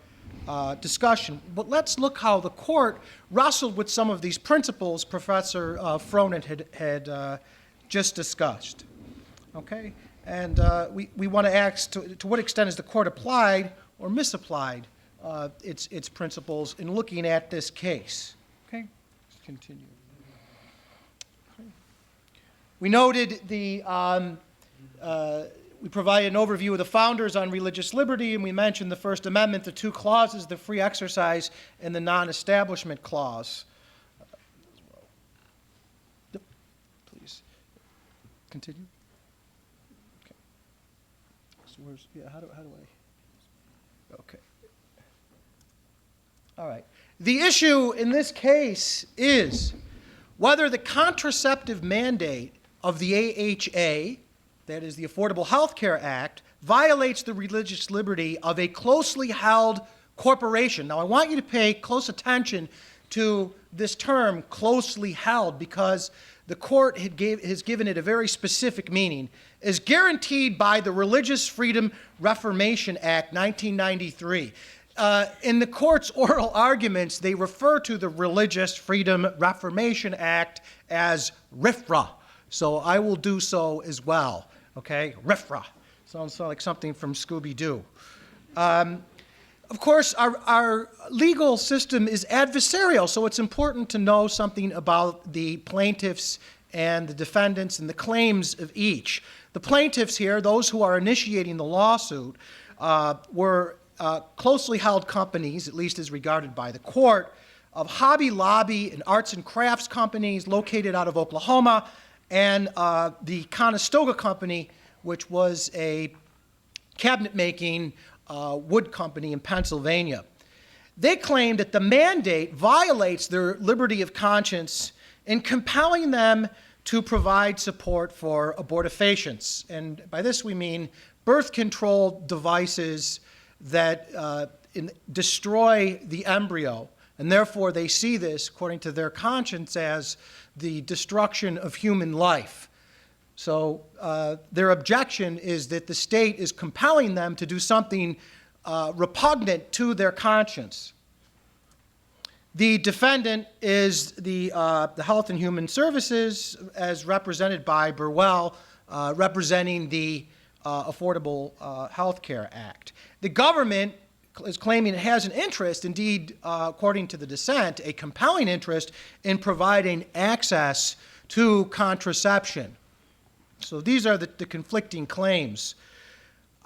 A: discussion. But let's look how the court wrestled with some of these principles Professor Fronin had just discussed. Okay? And we want to ask to what extent has the court applied or misapplied its principles in looking at this case. Okay, let's continue. Okay. We noted we provided an overview of the founders on religious liberty, and we mentioned the First Amendment, the two clauses, the free exercise and the non-establishment clause. Yep. Please continue. Okay. So where's, yeah, how do I? Okay. All right. The issue in this case is whether the contraceptive mandate of the AHA, that is the Affordable Health Care Act, violates the religious liberty of a closely held corporation. Now, I want you to pay close attention to this term, closely held, because the court has given it a very specific meaning. Is guaranteed by the Religious Freedom Reformation Act, 1993. In the court's oral arguments, they refer to the Religious Freedom Reformation Act as RFRA. So I will do so as well. Okay, RFRA. Sounds like something from Scooby-Doo. Of course, our legal system is adversarial, so it's important to know something about the plaintiffs and the defendants and the claims of each. The plaintiffs here, those who are initiating the lawsuit, were closely held companies, at least as regarded by the court, of Hobby Lobby and arts and crafts companies located out of Oklahoma, and the Conestoga Company, which was a cabinet-making wood company in Pennsylvania. They claim that the mandate violates their liberty of conscience in compelling them to provide support for abortifacients. And by this we mean birth control devices that destroy the embryo. And therefore they see this, according to their conscience, as the destruction of human life. So their objection is that the state is compelling them to do something repugnant to their conscience. The defendant is the Health and Human Services, as represented by Burwell, representing the Affordable Health Care Act. The government is claiming it has an interest, indeed, according to the dissent, a compelling interest in providing access to contraception. So these are the conflicting claims.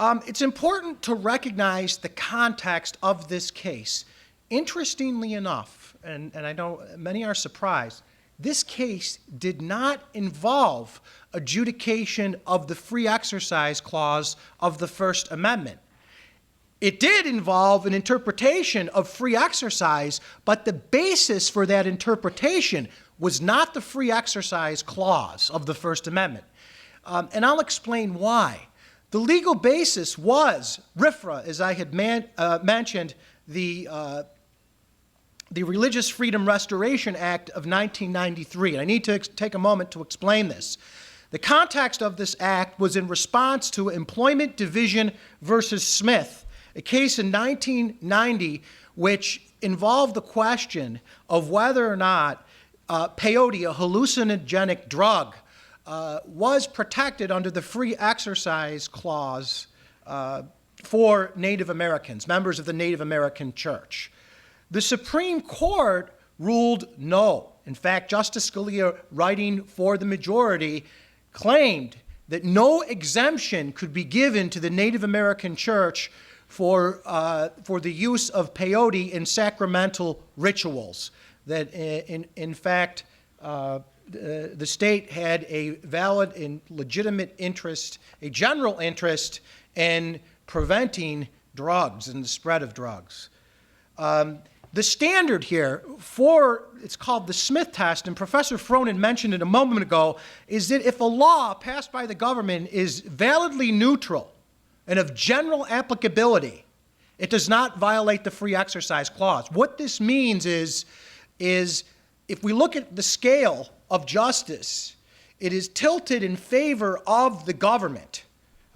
A: It's important to recognize the context of this case. Interestingly enough, and I know many are surprised, this case did not involve adjudication of the free exercise clause of the First Amendment. It did involve an interpretation of free exercise, but the basis for that interpretation was not the free exercise clause of the First Amendment. And I'll explain why. The legal basis was RFRA, as I had mentioned, the Religious Freedom Restoration Act of 1993. And I need to take a moment to explain this. The context of this act was in response to Employment Division versus Smith, a case in 1990 which involved the question of whether or not peyote, a hallucinogenic drug, was protected under the free exercise clause for Native Americans, members of the Native American Church. The Supreme Court ruled no. In fact, Justice Scalia, writing for the majority, claimed that no exemption could be given to the Native American Church for the use of peyote in sacramental rituals. That, in fact, the state had a valid and legitimate interest, a general interest in preventing drugs and the spread of drugs. The standard here for, it's called the Smith test, and Professor Fronin mentioned it a moment ago, is that if a law passed by the government is validly neutral and of general applicability, it does not violate the free exercise clause. What this means is if we look at the scale of justice, it is tilted in favor of the government.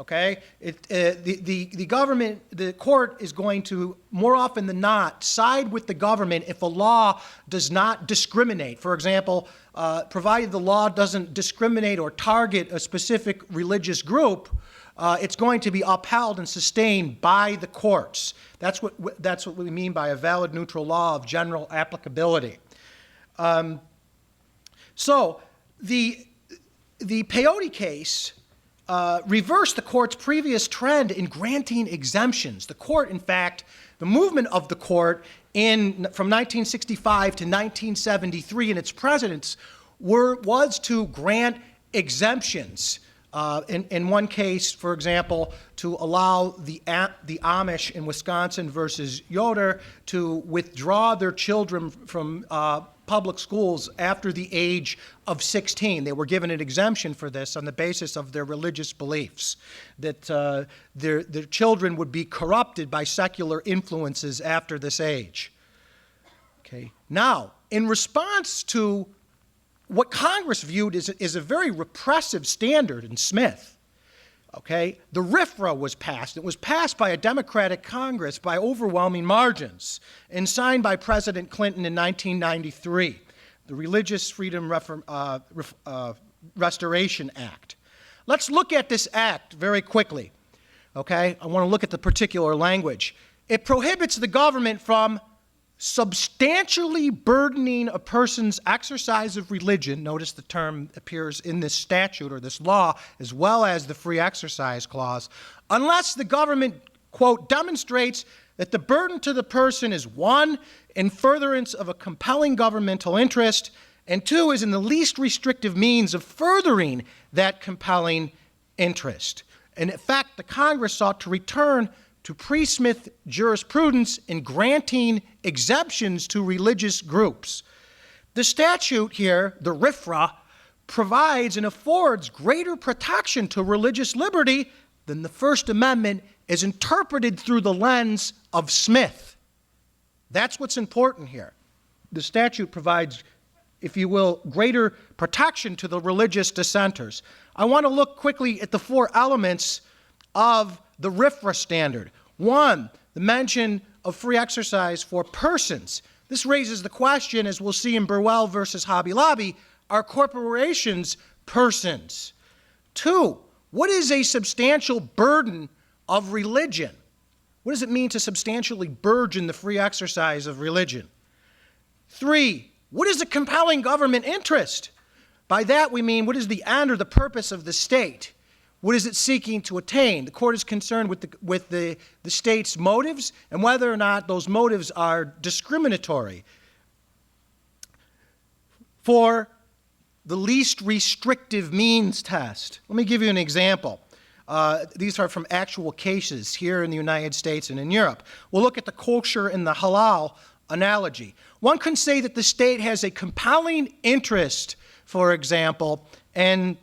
A: Okay? The government, the court is going to, more often than not, side with the government if a law does not discriminate. For example, provided the law doesn't discriminate or target a specific religious group, it's going to be upheld and sustained by the courts. That's what we mean by a valid neutral law of general applicability. So the Peyote case reversed the court's previous trend in granting exemptions. The court, in fact, the movement of the court from 1965 to 1973 in its precedents was to grant exemptions. In one case, for example, to allow the Amish in Wisconsin versus Yoder to withdraw their children from public schools after the age of 16. They were given an exemption for this on the basis of their religious beliefs, that their children would be corrupted by secular influences after this age. Okay. Now, in response to what Congress viewed as a very repressive standard in Smith, okay, the RFRA was passed. It was passed by a Democratic Congress by overwhelming margins and signed by President Clinton in 1993, the Religious Freedom Restoration Act. Let's look at this act very quickly, okay? I want to look at the particular language. It prohibits the government from substantially burdening a person's exercise of religion. Notice the term appears in this statute or this law, as well as the free exercise clause, unless the government, quote, demonstrates that the burden to the person is, one, in furtherance of a compelling governmental interest, and two, is in the least restrictive means of furthering that compelling interest. And in fact, the Congress sought to return to pre-Smith jurisprudence in granting exemptions to religious groups. The statute here, the RFRA, provides and affords greater protection to religious liberty than the First Amendment is interpreted through the lens of Smith. That's what's important here. The statute provides, if you will, greater protection to the religious dissenters. I want to look quickly at the four elements of the RFRA standard. One, the mention of free exercise for persons. This raises the question, as we'll see in Burwell versus Hobby Lobby, are corporations persons? Two, what is a substantial burden of religion? What does it mean to substantially burden the free exercise of religion? Three, what is a compelling government interest? By that we mean, what is the end or the purpose of the state? What is it seeking to attain? The court is concerned with the state's motives and whether or not those motives are discriminatory. For the least restrictive means test, let me give you an example. These are from actual cases here in the United States and in Europe. We'll look at the kosher and the halal analogy. One can say that the state has a compelling interest, for example, in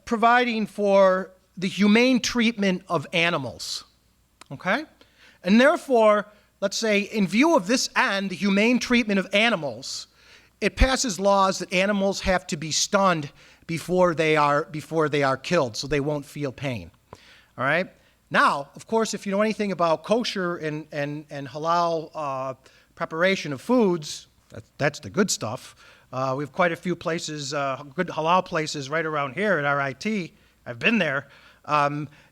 A: providing for the humane treatment of animals, okay? And therefore, let's say, in view of this end, the humane treatment of animals, it passes laws that animals have to be stunned before they are killed, so they won't feel pain, all right? Now, of course, if you know anything about kosher and halal preparation of foods, that's the good stuff. We have quite a few places, good halal places right around here at RIT. I've been there.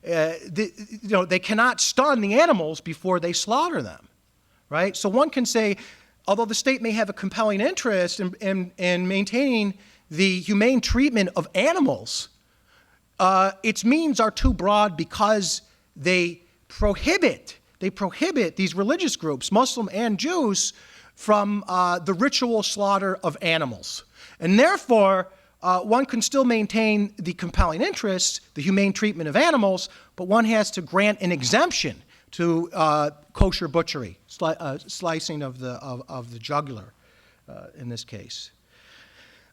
A: They cannot stun the animals before they slaughter them, right? So one can say, although the state may have a compelling interest in maintaining the humane treatment of animals, its means are too broad because they prohibit these religious groups, Muslim and Jews, from the ritual slaughter of animals. And therefore, one can still maintain the compelling interest, the humane treatment of animals, but one has to grant an exemption to kosher butchery, slicing of the jugular in this case.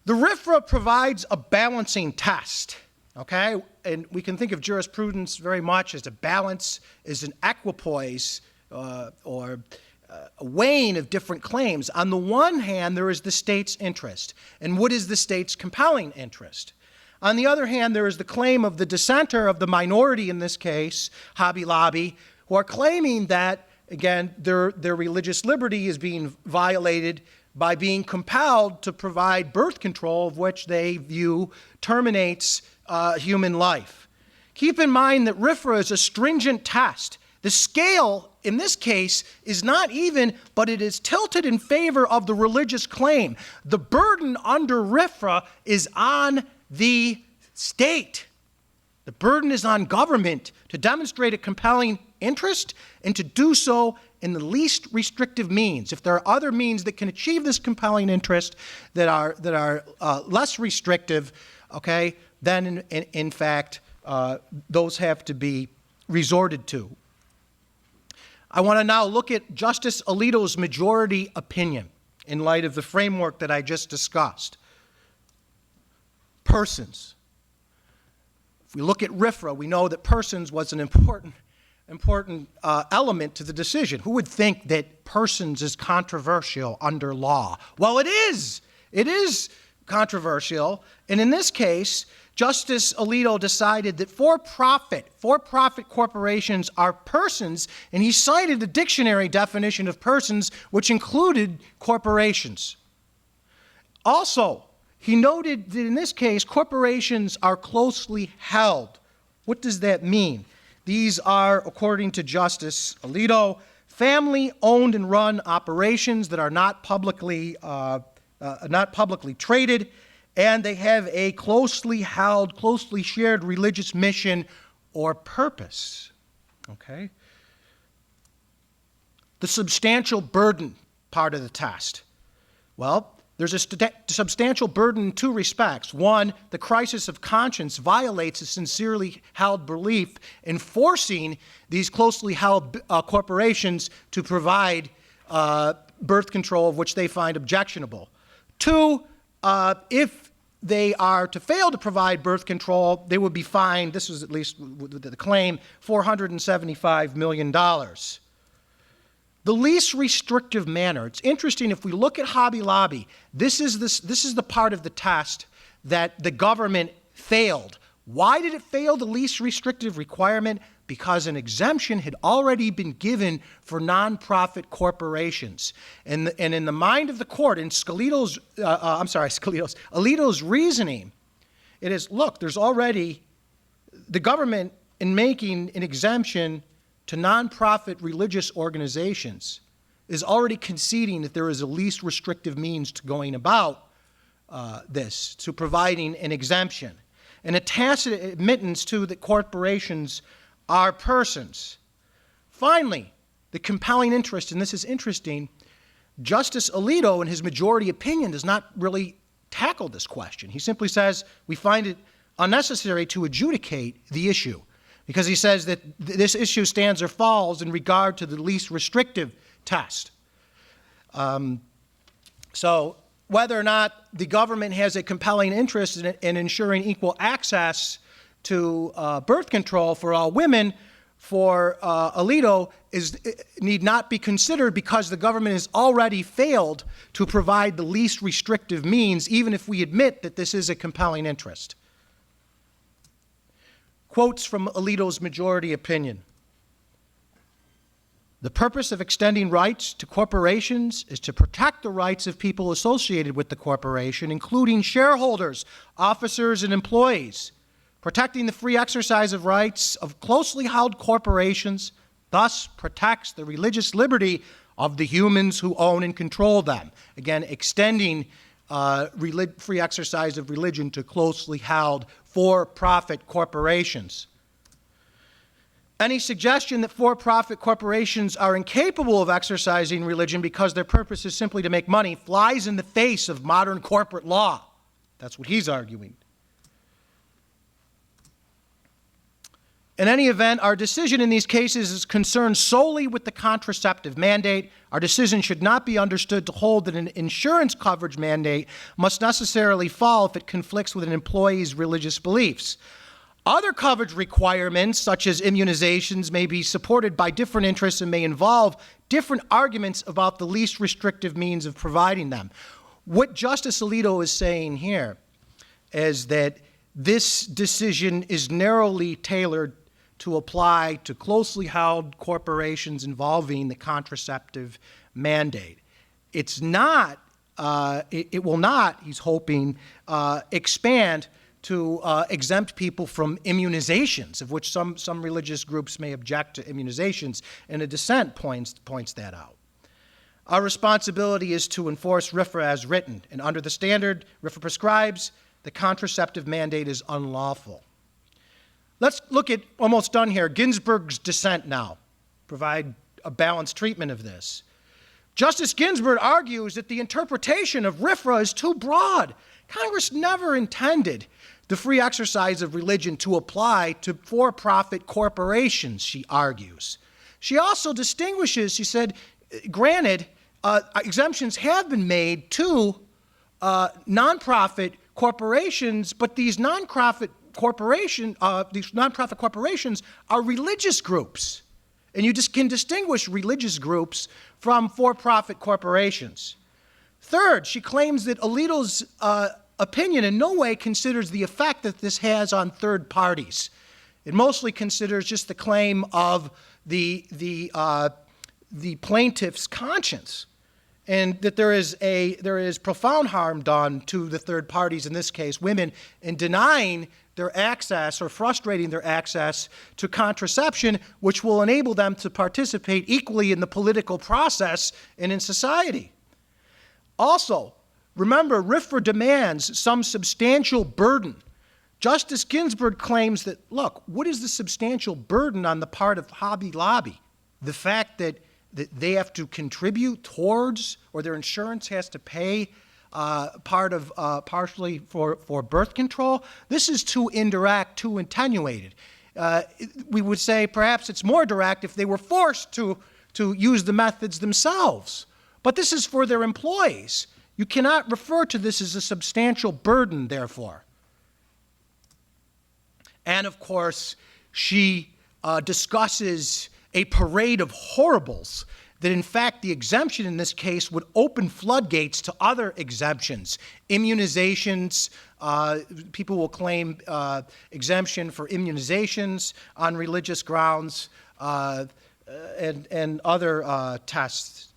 A: The RFRA provides a balancing test, okay? And we can think of jurisprudence very much as a balance, as an equipoise, or a weighing of different claims. On the one hand, there is the state's interest. And what is the state's compelling interest? On the other hand, there is the claim of the dissenter, of the minority in this case, Hobby Lobby, who are claiming that, again, their religious liberty is being violated by being compelled to provide birth control, of which they view terminates human life. Keep in mind that RFRA is a stringent test. The scale, in this case, is not even, but it is tilted in favor of the religious claim. The burden under RFRA is on the state. The burden is on government to demonstrate a compelling interest and to do so in the least restrictive means. If there are other means that can achieve this compelling interest that are less restrictive, okay, then in fact those have to be resorted to. I want to now look at Justice Alito's majority opinion in light of the framework that I just discussed. Persons. If we look at RFRA, we know that persons was an important element to the decision. Who would think that persons is controversial under law? Well, it is. It is controversial. And in this case, Justice Alito decided that for-profit corporations are persons, and he cited the dictionary definition of persons, which included corporations. Also, he noted that in this case, corporations are closely held. What does that mean? These are, according to Justice Alito, family-owned and run operations that are not publicly traded, and they have a closely held, closely shared religious mission or purpose. Okay? The substantial burden part of the test. Well, there's a substantial burden in two respects. One, the crisis of conscience violates a sincerely held belief in forcing these closely held corporations to provide birth control of which they find objectionable. Two, if they are to fail to provide birth control, they would be fined, this is at least the claim, $475 million. The least restrictive manner. It's interesting, if we look at Hobby Lobby, this is the part of the test that the government failed. Why did it fail the least restrictive requirement? Because an exemption had already been given for nonprofit corporations. And in the mind of the court, in Alito's reasoning, it is, look, there's already, the government in making an exemption to nonprofit religious organizations is already conceding that there is a least restrictive means to going about this, to providing an exemption. And a tacit admittance to that corporations are persons. Finally, the compelling interest, and this is interesting, Justice Alito, in his majority opinion, does not really tackle this question. He simply says, we find it unnecessary to adjudicate the issue, because he says that this issue stands or falls in regard to the least restrictive test. So whether or not the government has a compelling interest in ensuring equal access to birth control for all women, for Alito, need not be considered because the government has already failed to provide the least restrictive means, even if we admit that this is a compelling interest. Quotes from Alito's majority opinion. The purpose of extending rights to corporations is to protect the rights of people associated with the corporation, including shareholders, officers, and employees. Protecting the free exercise of rights of closely held corporations thus protects the religious liberty of the humans who own and control them. Again, extending free exercise of religion to closely held for-profit corporations. Any suggestion that for-profit corporations are incapable of exercising religion because their purpose is simply to make money flies in the face of modern corporate law. That's what he's arguing. In any event, our decision in these cases is concerned solely with the contraceptive mandate. Our decision should not be understood to hold that an insurance coverage mandate must necessarily fall if it conflicts with an employee's religious beliefs. Other coverage requirements, such as immunizations, may be supported by different interests and may involve different arguments about the least restrictive means of providing them. What Justice Alito is saying here is that this decision is narrowly tailored to apply to closely held corporations involving the contraceptive mandate. It's not, it will not, he's hoping, expand to exempt people from immunizations, of which some religious groups may object to immunizations, and a dissent points that out. Our responsibility is to enforce RFRA as written, and under the standard RFRA prescribes, the contraceptive mandate is unlawful. Let's look at, almost done here, Ginsburg's dissent now, provide a balanced treatment of this. Justice Ginsburg argues that the interpretation of RFRA is too broad. Congress never intended the free exercise of religion to apply to for-profit corporations, she argues. She also distinguishes, she said, granted, exemptions have been made to nonprofit corporations, but these nonprofit corporations are religious groups. And you just can distinguish religious groups from for-profit corporations. Third, she claims that Alito's opinion in no way considers the effect that this has on third parties. It mostly considers just the claim of the plaintiff's conscience, and that there is profound harm done to the third parties, in this case women, in denying their access or frustrating their access to contraception, which will enable them to participate equally in the political process and in society. Also, remember, RFRA demands some substantial burden. Justice Ginsburg claims that, look, what is the substantial burden on the part of Hobby Lobby? The fact that they have to contribute towards, or their insurance has to pay partially for birth control? This is too indirect, too attenuated. We would say perhaps it's more direct if they were forced to use the methods themselves. But this is for their employees. You cannot refer to this as a substantial burden, therefore. And of course, she discusses a parade of horribles, that in fact the exemption in this case would open floodgates to other exemptions. Immunizations, people will claim exemption for immunizations on religious grounds, and other tests.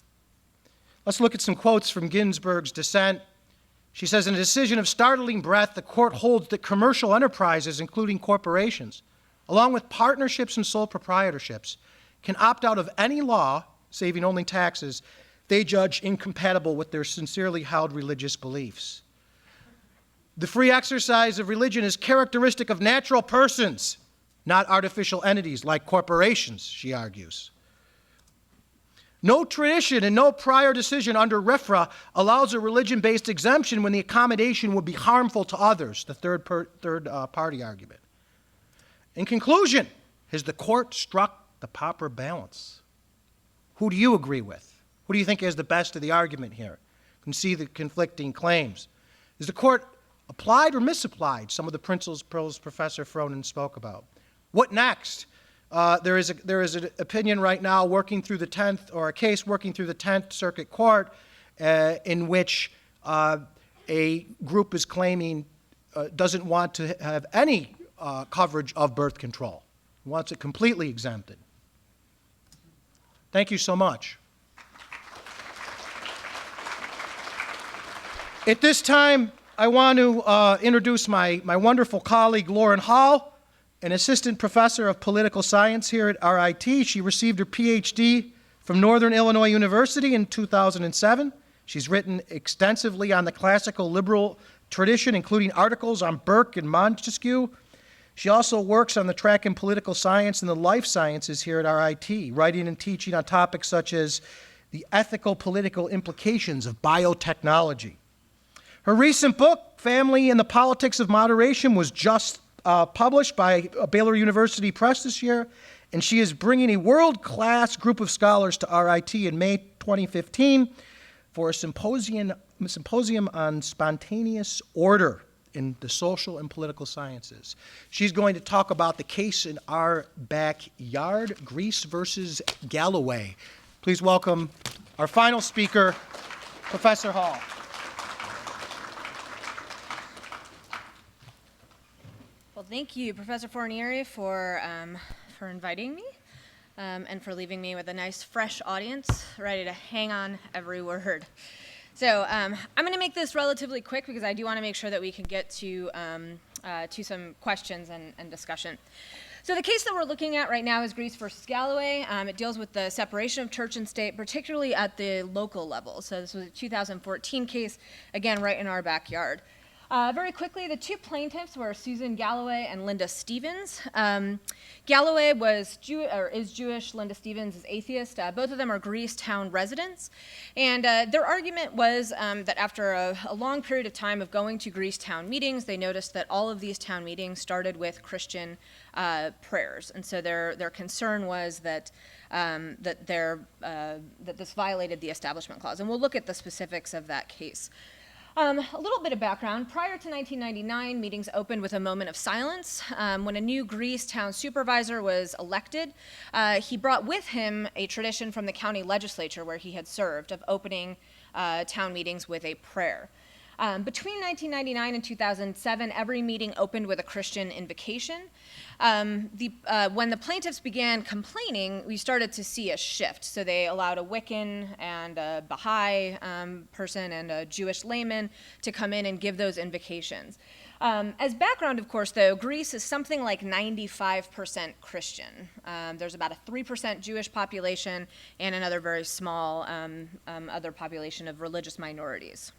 A: Let's look at some quotes from Ginsburg's dissent. She says, in a decision of startling breadth, the court holds that commercial enterprises, including corporations, along with partnerships and sole proprietorships, can opt out of any law, saving only taxes, they judge incompatible with their sincerely held religious beliefs. The free exercise of religion is characteristic of natural persons, not artificial entities like corporations, she argues. No tradition and no prior decision under RFRA allows a religion-based exemption when the accommodation would be harmful to others, the third party argument. In conclusion, has the court struck the proper balance? Who do you agree with? Who do you think has the best of the argument here? You can see the conflicting claims. Has the court applied or misapplied some of the principles Professor Fronin spoke about? What next? There is an opinion right now working through the 10th, or a case working through the 10th Circuit Court in which a group is claiming doesn't want to have any coverage of birth control, wants it completely exempted. Thank you so much. At this time, I want to introduce my wonderful colleague, Lauren Hall, an assistant professor of political science here at RIT. She received her PhD from Northern Illinois University in 2007. She's written extensively on the classical liberal tradition, including articles on Burke and Montesquieu. She also works on the track in political science and the life sciences here at RIT, writing and teaching on topics such as the ethical political implications of biotechnology. Her recent book, Family and the Politics of Moderation, was just published by Baylor University Press this year, and she is bringing a world-class group of scholars to RIT in May 2015 for a symposium on spontaneous order in the social and political sciences. She's going to talk about the case in our backyard, Greece versus Galloway. Please welcome our final speaker, Professor Hall.
C: Well, thank you, Professor Fornieri, for inviting me and for leaving me with a nice, fresh audience ready to hang on every word. So I'm going to make this relatively quick because I do want to make sure that we can get to some questions and discussion. So the case that we're looking at right now is Greece versus Galloway. It deals with the separation of church and state, particularly at the local level. So this was a 2014 case, again, right in our backyard. Very quickly, the two plaintiffs were Susan Galloway and Linda Stevens. Galloway is Jewish, Linda Stevens is atheist. Both of them are Greece town residents. And their argument was that after a long period of time of going to Greece town meetings, they noticed that all of these town meetings started with Christian prayers. And so their concern was that that this violated the Establishment Clause. And we'll look at the specifics of that case. A little bit of background. Prior to 1999, meetings opened with a moment of silence. When a new Greece town supervisor was elected, he brought with him a tradition from the county legislature where he had served of opening town meetings with a prayer. Between 1999 and 2007, every meeting opened with a Christian invocation. When the plaintiffs began complaining, we started to see a shift. So they allowed a Wiccan and a Baha'i person and a Jewish layman to come in and give those invocations. As background, of course, though, Greece is something like 95% Christian. There's about a 3% Jewish population and another very small other population of religious minorities.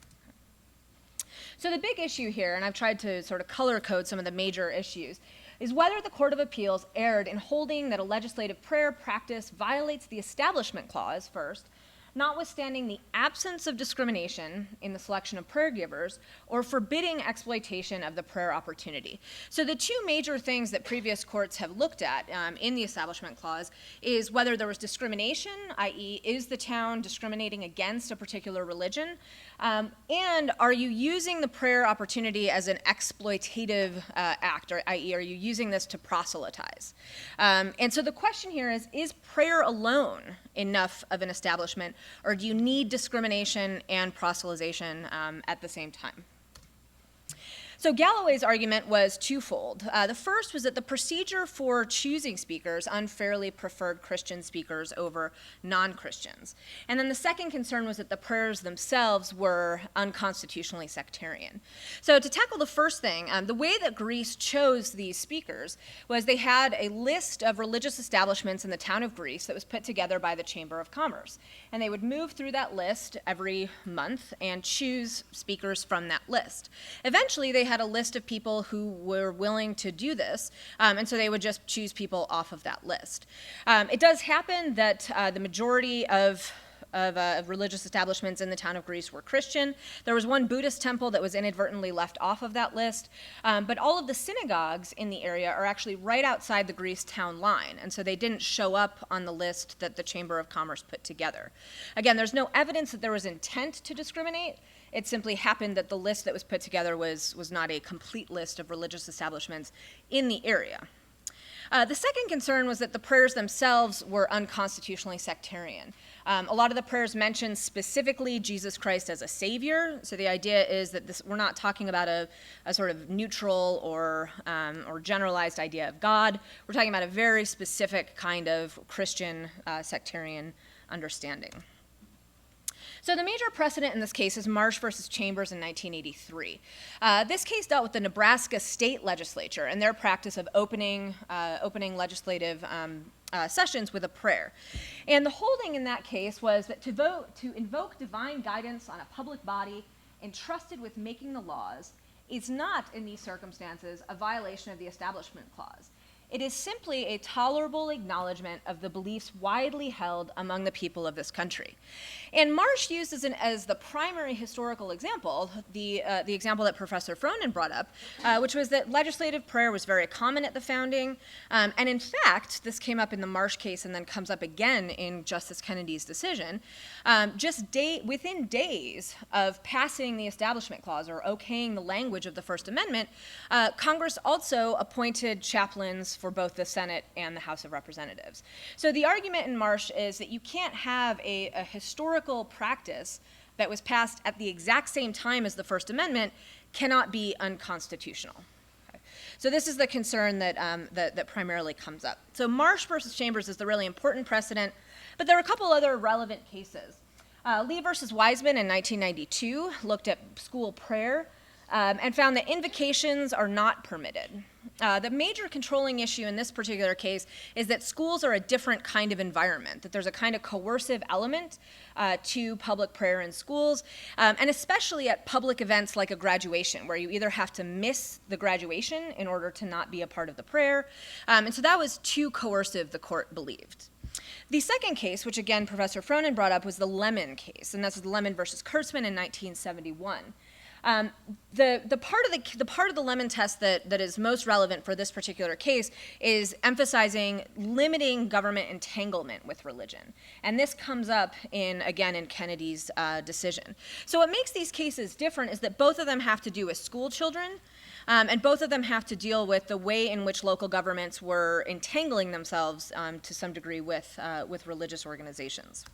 C: So the big issue here, and I've tried to sort of color code some of the major issues, is whether the Court of Appeals erred in holding that a legislative prayer practice violates the Establishment Clause first, notwithstanding the absence of discrimination in the selection of prayer givers or forbidding exploitation of the prayer opportunity. So the two major things that previous courts have looked at in the Establishment Clause is whether there was discrimination, i.e., is the town discriminating against a particular religion, and are you using the prayer opportunity as an exploitative act, or i.e., are you using this to proselytize? And so the question here is prayer alone enough of an establishment, or do you need discrimination and proselytization at the same time? So Galloway's argument was twofold. The first was that the procedure for choosing speakers unfairly preferred Christian speakers over non-Christians. And then the second concern was that the prayers themselves were unconstitutionally sectarian. So to tackle the first thing, the way that Greece chose these speakers was they had a list of religious establishments in the town of Greece that was put together by the Chamber of Commerce. And they would move through that list every month and choose speakers from that list. Eventually, they had a list of people who were willing to do this, and so they would just choose people off of that list. It does happen that the majority of religious establishments in the town of Greece were Christian. There was one Buddhist temple that was inadvertently left off of that list, but all of the synagogues in the area are actually right outside the Greece town line, and so they didn't show up on the list that the Chamber of Commerce put together. Again, there's no evidence that there was intent to discriminate. It simply happened that the list that was put together was not a complete list of religious establishments in the area. The second concern was that the prayers themselves were unconstitutionally sectarian. A lot of the prayers mentioned specifically Jesus Christ as a savior. So the idea is that we're not talking about a sort of neutral or generalized idea of God. We're talking about a very specific kind of Christian sectarian understanding. So the major precedent in this case is Marsh versus Chambers in 1983. This case dealt with the Nebraska state legislature and their practice of opening legislative sessions with a prayer. And the holding in that case was that to invoke divine guidance on a public body entrusted with making the laws is not, in these circumstances, a violation of the Establishment Clause. It is simply a tolerable acknowledgement of the beliefs widely held among the people of this country. And Marsh used as the primary historical example, the example that Professor Frohnen brought up, which was that legislative prayer was very common at the founding. And in fact, this came up in the Marsh case and then comes up again in Justice Kennedy's decision. Within days of passing the Establishment Clause or okaying the language of the First Amendment, Congress also appointed chaplains for both the Senate and the House of Representatives. So the argument in Marsh is that you can't have a historical practice that was passed at the exact same time as the First Amendment cannot be unconstitutional. So this is the concern that primarily comes up. So Marsh versus Chambers is the really important precedent, but there are a couple other relevant cases. Lee versus Wiseman in 1992 looked at school prayer and found that invocations are not permitted. The major controlling issue in this particular case is that schools are a different kind of environment, that there's a kind of coercive element to public prayer in schools, and especially at public events like a graduation, where you either have to miss the graduation in order to not be a part of the prayer, and so that was too coercive, the court believed. The second case, which again Professor Fronin brought up, was the Lemon case, and that's Lemon versus Kurtzman in 1971. The part of the Lemon test that is most relevant for this particular case is emphasizing limiting government entanglement with religion. And this comes up again in Kennedy's decision. So what makes these cases different is that both of them have to do with school children, and both of them have to deal with the way in which local governments were entangling themselves to some degree with religious organizations.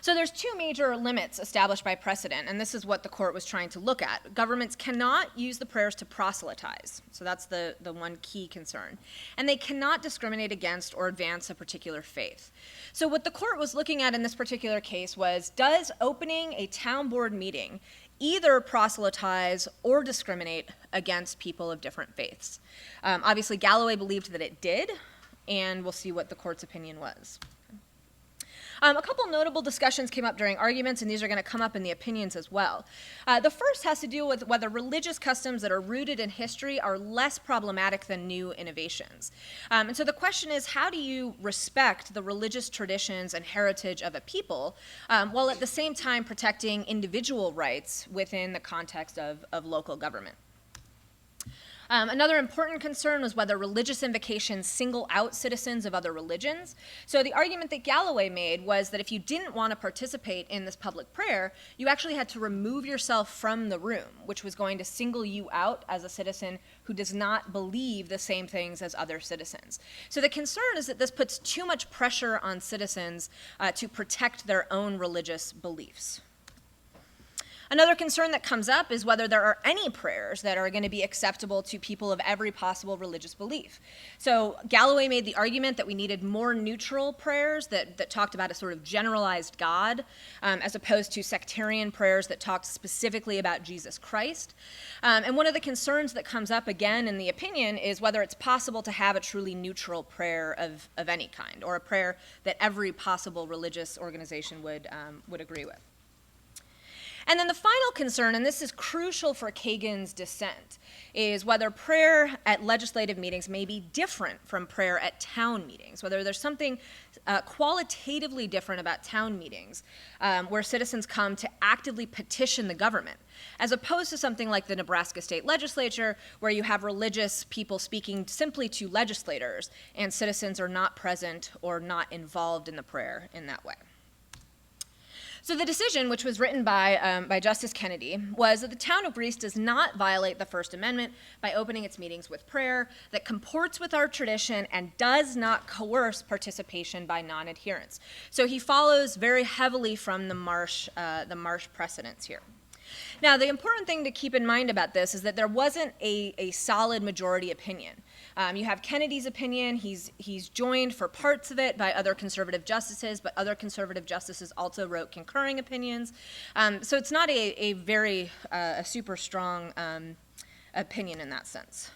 C: So there's two major limits established by precedent, and this is what the court was trying to look at. Governments cannot use the prayers to proselytize, so that's the one key concern. And they cannot discriminate against or advance a particular faith. So what the court was looking at in this particular case was, does opening a town board meeting either proselytize or discriminate against people of different faiths? Obviously, Galloway believed that it did, and we'll see what the court's opinion was. A couple notable discussions came up during arguments, and these are going to come up in the opinions as well. The first has to do with whether religious customs that are rooted in history are less problematic than new innovations. And so the question is, how do you respect the religious traditions and heritage of a people while at the same time protecting individual rights within the context of local government? Another important concern was whether religious invocations single out citizens of other religions. So the argument that Galloway made was that if you didn't want to participate in this public prayer, you actually had to remove yourself from the room, which was going to single you out as a citizen who does not believe the same things as other citizens. So the concern is that this puts too much pressure on citizens to protect their own religious beliefs. Another concern that comes up is whether there are any prayers that are going to be acceptable to people of every possible religious belief. So Galloway made the argument that we needed more neutral prayers that talked about a sort of generalized God, as opposed to sectarian prayers that talked specifically about Jesus Christ. And one of the concerns that comes up again in the opinion is whether it's possible to have a truly neutral prayer of any kind, or a prayer that every possible religious organization would agree with. And then the final concern, and this is crucial for Kagan's dissent, is whether prayer at legislative meetings may be different from prayer at town meetings, whether there's something qualitatively different about town meetings where citizens come to actively petition the government, as opposed to something like the Nebraska State Legislature, where you have religious people speaking simply to legislators, and citizens are not present or not involved in the prayer in that way. So the decision, which was written by Justice Kennedy, was that the town of Greece does not violate the First Amendment by opening its meetings with prayer, that comports with our tradition and does not coerce participation by non-adherents. So he follows very heavily from the Marsh precedents here. Now, the important thing to keep in mind about this is that there wasn't a solid majority opinion. You have Kennedy's opinion. He's joined for parts of it by other conservative justices, but other conservative justices also wrote concurring opinions. So it's not a very super strong opinion in that sense.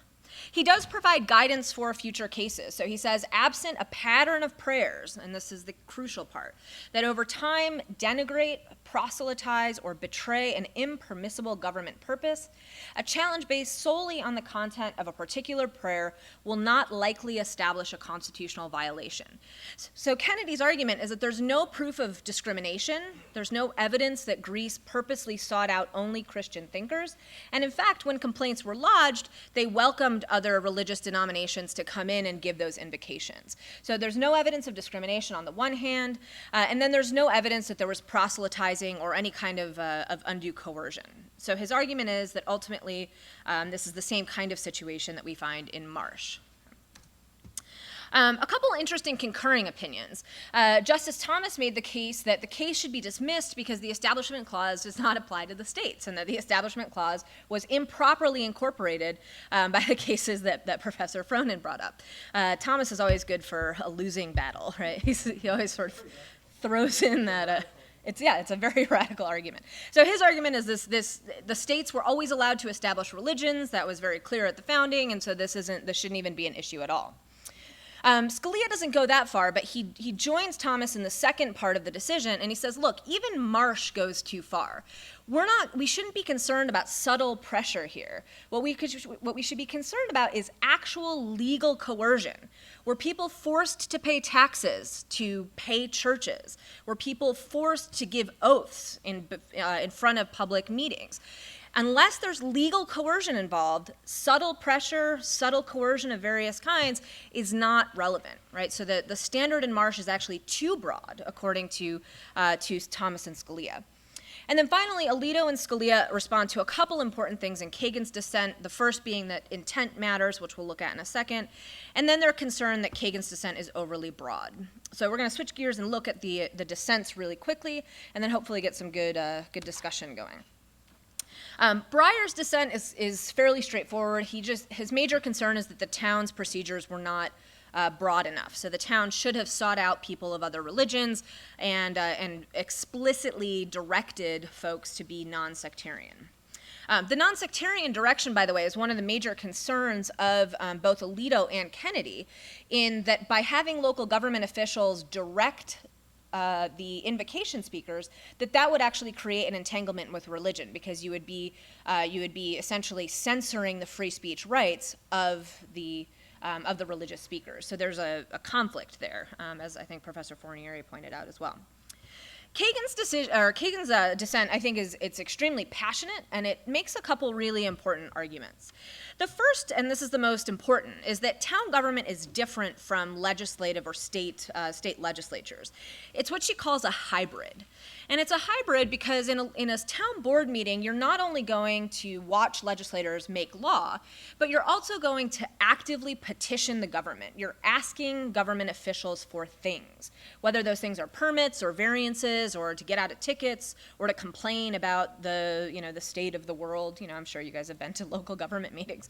C: He does provide guidance for future cases. So he says, absent a pattern of prayers, and this is the crucial part, that over time denigrate, proselytize, or betray an impermissible government purpose, a challenge based solely on the content of a particular prayer will not likely establish a constitutional violation. So Kennedy's argument is that there's no proof of discrimination, there's no evidence that Greece purposely sought out only Christian thinkers, and in fact, when complaints were lodged, they welcomed other religious denominations to come in and give those invocations. So there's no evidence of discrimination on the one hand, and then there's no evidence that there was proselytizing or any kind of undue coercion. So his argument is that ultimately this is the same kind of situation that we find in Marsh. A couple interesting concurring opinions. Justice Thomas made the case that the case should be dismissed because the Establishment Clause does not apply to the states, and that the Establishment Clause was improperly incorporated by the cases that Professor Frohnen brought up. Thomas is always good for a losing battle, right? He always sort of throws in that. It's a very radical argument. So his argument is the states were always allowed to establish religions. That was very clear at the founding, and so this shouldn't even be an issue at all. Scalia doesn't go that far, but he joins Thomas in the second part of the decision, and he says, look, even Marsh goes too far. We shouldn't be concerned about subtle pressure here. What we should be concerned about is actual legal coercion. Were people forced to pay taxes to pay churches? Were people forced to give oaths in front of public meetings? Unless there's legal coercion involved, subtle pressure, subtle coercion of various kinds is not relevant, right? So the standard in Marsh is actually too broad, according to Thomas and Scalia. And then finally, Alito and Scalia respond to a couple important things in Kagan's dissent, the first being that intent matters, which we'll look at in a second, and then they're concerned that Kagan's dissent is overly broad. So we're going to switch gears and look at the dissents really quickly, and then hopefully get some good discussion going. Breyer's dissent is fairly straightforward. His major concern is that the town's procedures were not broad enough. So the town should have sought out people of other religions and explicitly directed folks to be non-sectarian. The non-sectarian direction, by the way, is one of the major concerns of both Alito and Kennedy, in that by having local government officials direct the invocation speakers, that would actually create an entanglement with religion, because you would be essentially censoring the free speech rights of the religious speakers. So there's a conflict there, as I think Professor Fornieri pointed out as well. Kagan's dissent, I think, it's extremely passionate, and it makes a couple really important arguments. The first, and this is the most important, is that town government is different from legislative or state legislatures. It's what she calls a hybrid. And it's a hybrid because in a town board meeting, you're not only going to watch legislators make law, but you're also going to actively petition the government. You're asking government officials for things, whether those things are permits or variances or to get out of tickets or to complain about the state of the world. I'm sure you guys have been to local government meetings.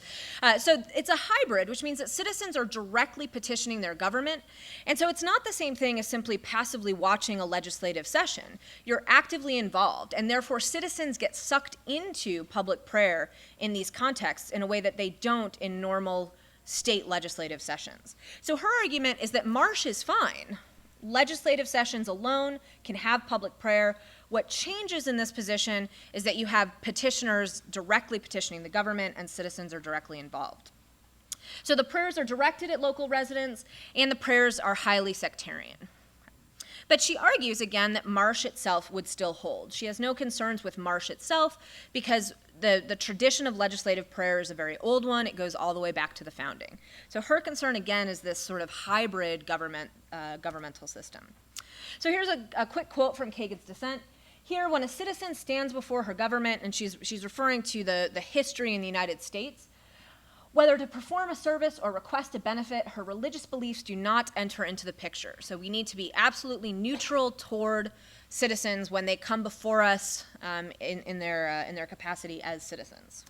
C: So it's a hybrid, which means that citizens are directly petitioning their government. And so it's not the same thing as simply passively watching a legislative session. You're actively involved, and therefore citizens get sucked into public prayer in these contexts in a way that they don't in normal state legislative sessions. So her argument is that Marsh is fine. Legislative sessions alone can have public prayer. What changes in this position is that you have petitioners directly petitioning the government, and citizens are directly involved. So the prayers are directed at local residents, and the prayers are highly sectarian. But she argues, again, that Marsh itself would still hold. She has no concerns with Marsh itself because the tradition of legislative prayer is a very old one. It goes all the way back to the founding. So her concern, again, is this sort of hybrid governmental system. So here's a quick quote from Kagan's dissent. Here, when a citizen stands before her government, and she's referring to the history in the United States, whether to perform a service or request a benefit, her religious beliefs do not enter into the picture. So we need to be absolutely neutral toward citizens when they come before us in their capacity as citizens.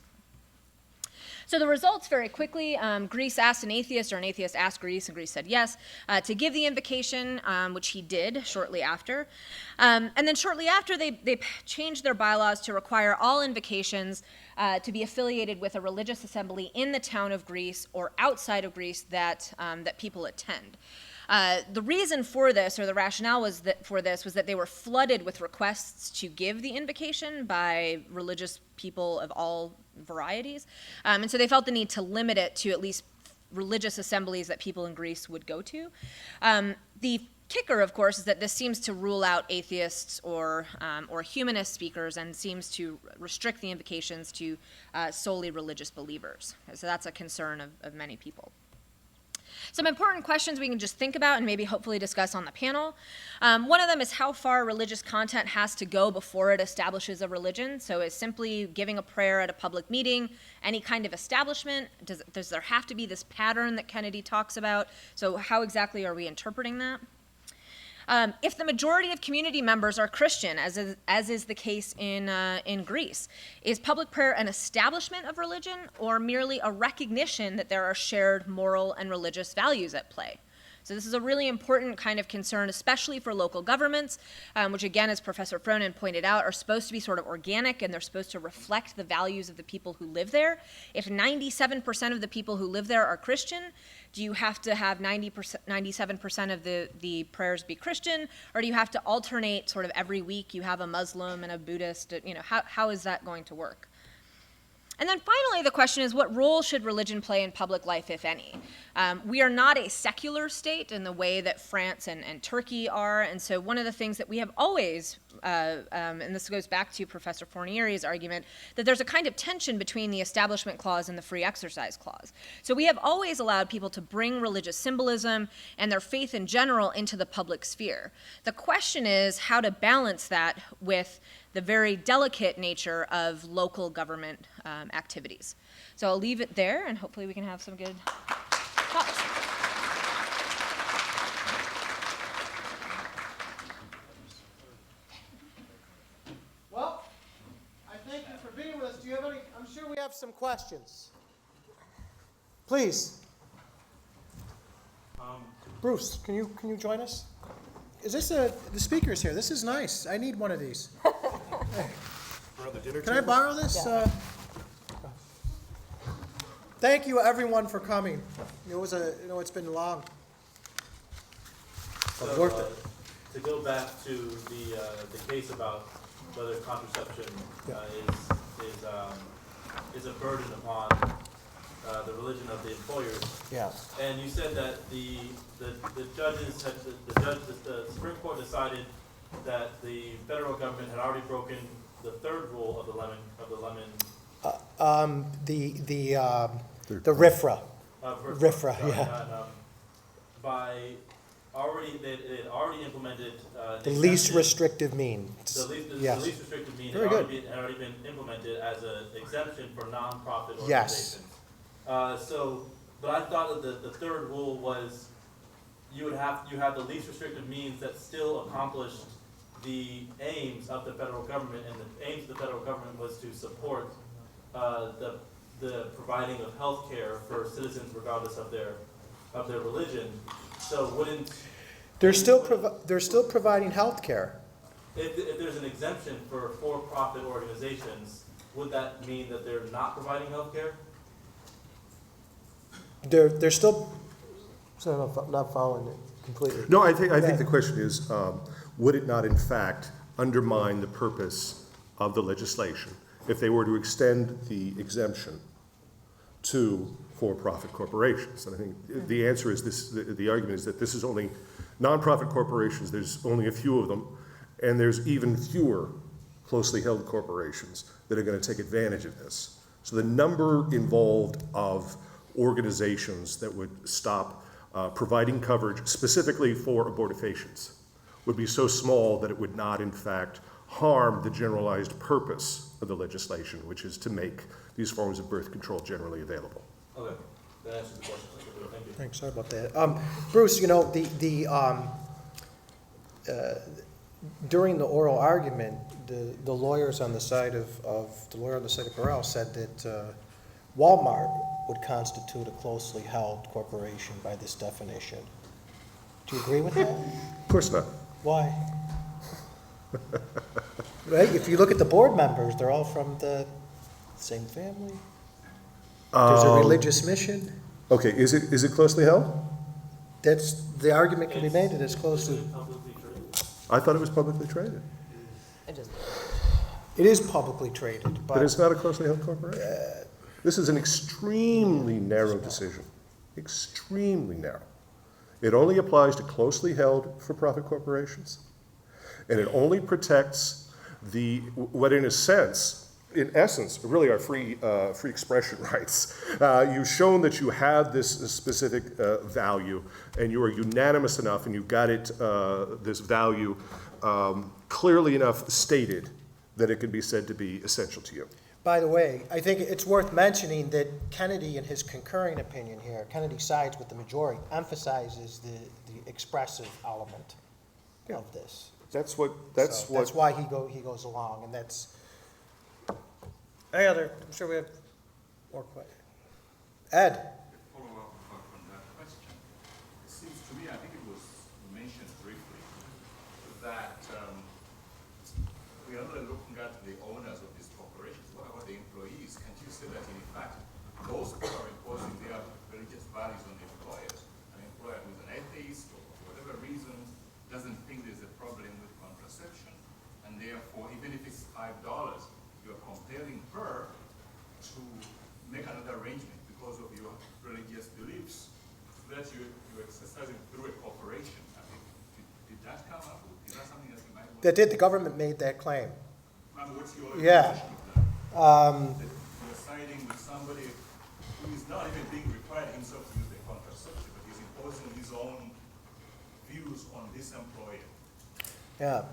C: So the results very quickly, Greece asked an atheist, or an atheist asked Greece, and Greece said yes, to give the invocation, which he did shortly after. And then shortly after, they changed their bylaws to require all invocations to be affiliated with a religious assembly in the town of Greece or outside of Greece that people attend. The reason for this, or the rationale was that they were flooded with requests to give the invocation by religious people of all varieties. And so they felt the need to limit it to at least religious assemblies that people in Greece would go to. The kicker, of course, is that this seems to rule out atheists or humanist speakers and seems to restrict the invocations to solely religious believers. So that's a concern of many people. Some important questions we can just think about and maybe hopefully discuss on the panel. One of them is how far religious content has to go before it establishes a religion. So is simply giving a prayer at a public meeting any kind of establishment? Does there have to be this pattern that Kennedy talks about? So how exactly are we interpreting that? If the majority of community members are Christian, as is the case in Greece, is public prayer an establishment of religion or merely a recognition that there are shared moral and religious values at play? So this is a really important kind of concern, especially for local governments, which again, as Professor Fronin pointed out, are supposed to be sort of organic and they're supposed to reflect the values of the people who live there. If 97% of the people who live there are Christian, do you have to have 97% of the prayers be Christian, or do you have to alternate sort of every week you have a Muslim and a Buddhist? How is that going to work? And then finally, the question is, what role should religion play in public life, if any? We are not a secular state in the way that France and Turkey are, and so one of the things that we have always, and this goes back to Professor Fornieri's argument, that there's a kind of tension between the Establishment Clause and the Free Exercise Clause. So we have always allowed people to bring religious symbolism and their faith in general into the public sphere. The question is how to balance that with the very delicate nature of local government activities. So I'll leave it there, and hopefully we can have some good thoughts.
A: Well, I thank you for being with us. Do you have any? I'm sure we have some questions. Please. Bruce, can you join us? Is this the speaker's here? This is nice. I need one of these. Can I borrow this?
D: Yeah.
A: Thank you, everyone, for coming. It's been long. But
D: So,
A: worth it.
D: to go back to the case about whether contraception is a burden upon the religion of the employers,
A: Yeah.
D: and you said that the Supreme Court decided that the federal government had already broken the third rule of the Lemon.
A: The RFRA.
D: RFRA,
A: yeah.
D: They had already implemented
A: The least restrictive mean.
D: The
A: Yes.
D: least restrictive mean
A: Very good.
D: had already been implemented as an exemption for nonprofit organizations.
A: Yes.
D: But I thought that the third rule was you have the least restrictive means that still accomplished the aims of the federal government, and the aims of the federal government was to support the providing of health care for citizens regardless of their religion. So wouldn't
A: They're still providing health care.
D: if there's an exemption for profit organizations, would that mean that they're not providing health care?
A: They're still. So I'm not following it completely.
B: No, I think the question is, would it not in fact undermine the purpose of the legislation if they were to extend the exemption to for-profit corporations? And I think the answer is this, the argument is that this is only nonprofit corporations, there's only a few of them, and there's even fewer closely held corporations that are going to take advantage of this. So the number involved of organizations that would stop providing coverage specifically for abortifacients would be so small that it would not in fact harm the generalized purpose of the legislation, which is to make these forms of birth control generally available.
D: Okay, that answers the question. Thank you.
A: Thanks. Sorry about that. Bruce, during the oral argument, the lawyers on the side of Burrell said that Walmart would constitute a closely held corporation by this definition. Do you agree with that?
B: Of course not.
A: Why? Right? If you look at the board members, they're all from the same family. There's a religious mission.
B: Okay, is it closely held?
A: That's the argument can be made that it's close to.
D: Publicly traded.
B: I thought it was publicly traded,
A: It is publicly traded,
B: but it's not a closely held corporation. This is an extremely narrow decision, extremely narrow. It only applies to closely held for-profit corporations, and it only protects what in a sense in essence, really are free expression rights. You've shown that you have this specific value, and you are unanimous enough, and you've got it, this value clearly enough stated that it can be said to be essential to you.
A: By the way, I think it's worth mentioning that Kennedy, in his concurring opinion here, Kennedy sides with the majority, emphasizes the expressive element of this.
B: That's
A: So that's why he goes along, and that's. Any other, I'm sure we have more questions. Ed?
E: Follow up on that question. It seems to me, I think it was mentioned briefly, that we are only looking at the owners of these corporations. What about the employees? Can't you say that in fact, those who are imposing their religious values on the employers, an employer who's an atheist or for whatever reason doesn't think there's a problem with contraception, and therefore, even if it's $5, you're compelling her to make another arrangement because of your religious beliefs that you're exercising through a corporation. I mean, did that come up? Is that something that you might want?
A: That did, the government made that claim.
E: What's your
A: Yeah.
E: position of that? That you're siding with somebody who is not even being required himself to use the contraceptive, but he's imposing his own views on this employer.
A: Yeah.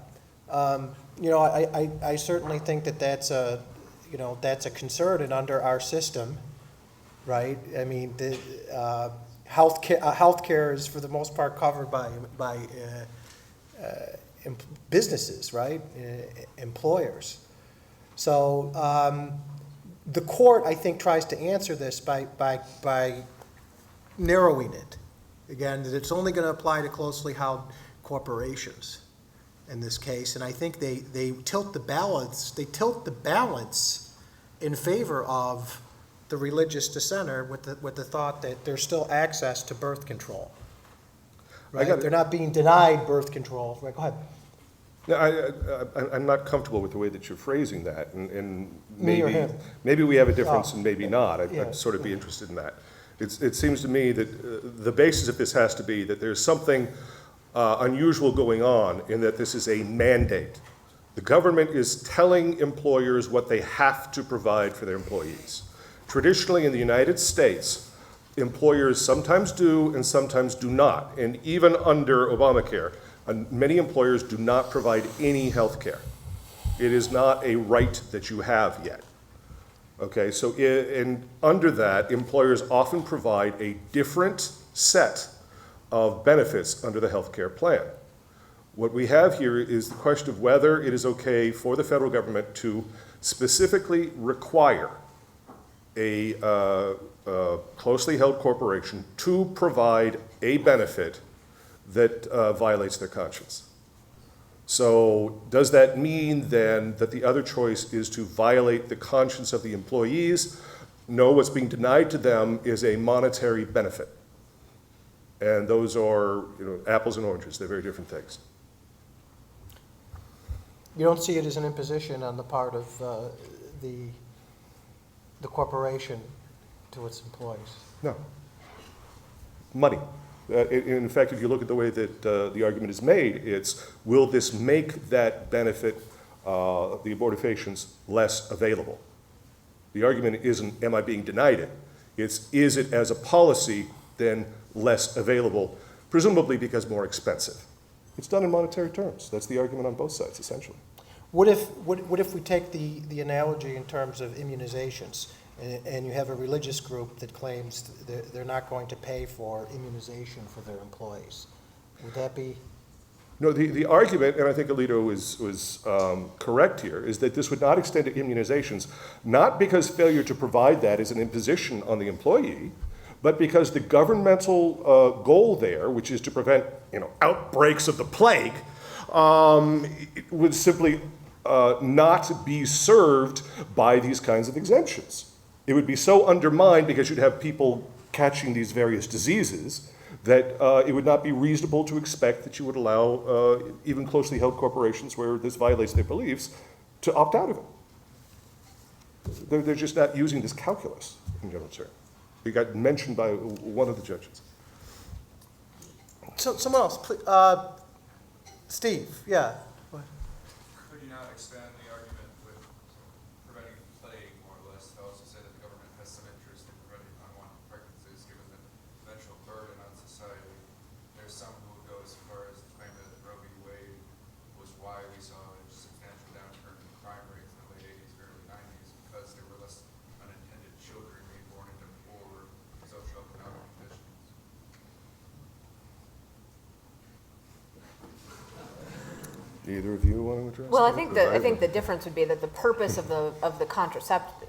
A: I certainly think that that's a concern, and under our system, right? I mean, the healthcare is for the most part covered by businesses, right? Employers. So the court, I think, tries to answer this by narrowing it. Again, that it's only going to apply to closely held corporations in this case, and I think they tilt the balance. They tilt the balance in favor of the religious dissenter with the thought that there's still access to birth control. Right? They're not being denied birth control. Right, go ahead.
B: No, I'm not comfortable with the way that you're phrasing that, and
A: Me or him?
B: maybe we have a difference and maybe not.
A: Yeah.
B: I'd sort of be interested in that. It seems to me that the basis of this has to be that there's something unusual going on in that this is a mandate. The government is telling employers what they have to provide for their employees. Traditionally in the United States, employers sometimes do and sometimes do not. And even under Obamacare, many employers do not provide any health care. It is not a right that you have yet. Okay, so under that, employers often provide a different set of benefits under the health care plan. What we have here is the question of whether it is okay for the federal government to specifically require a closely held corporation to provide a benefit that violates their conscience. So does that mean then that the other choice is to violate the conscience of the employees? No, what's being denied to them is a monetary benefit. And those are, apples and oranges. They're very different things.
A: You don't see it as an imposition on the part of the corporation to its employees?
B: No. Money. In fact, if you look at the way that the argument is made, it's, will this make that benefit, the abortifacients, less available? The argument isn't, am I being denied it? It's, is it as a policy then less available, presumably because more expensive? It's done in monetary terms. That's the argument on both sides, essentially.
A: What if we take the analogy in terms of immunizations, and you have a religious group that claims they're not going to pay for immunization for their employees? Would that be?
B: No, the argument, and I think Alito was correct here, is that this would not extend to immunizations, not because failure to provide that is an imposition on the employee, but because the governmental goal there, which is to prevent outbreaks of the plague, would simply not be served by these kinds of exemptions. It would be so undermined because you'd have people catching these various diseases that it would not be reasonable to expect that you would allow even closely held corporations where this violates their beliefs to opt out of it. They're just not using this calculus in general terms. It got mentioned by one of the judges.
A: So, someone else, please. Steve, yeah.
F: Could you not extend the argument with preventing
B: Either of you want to address?
C: Well, I
B: that?
C: think
B: Because
C: I think the difference would be that the purpose of the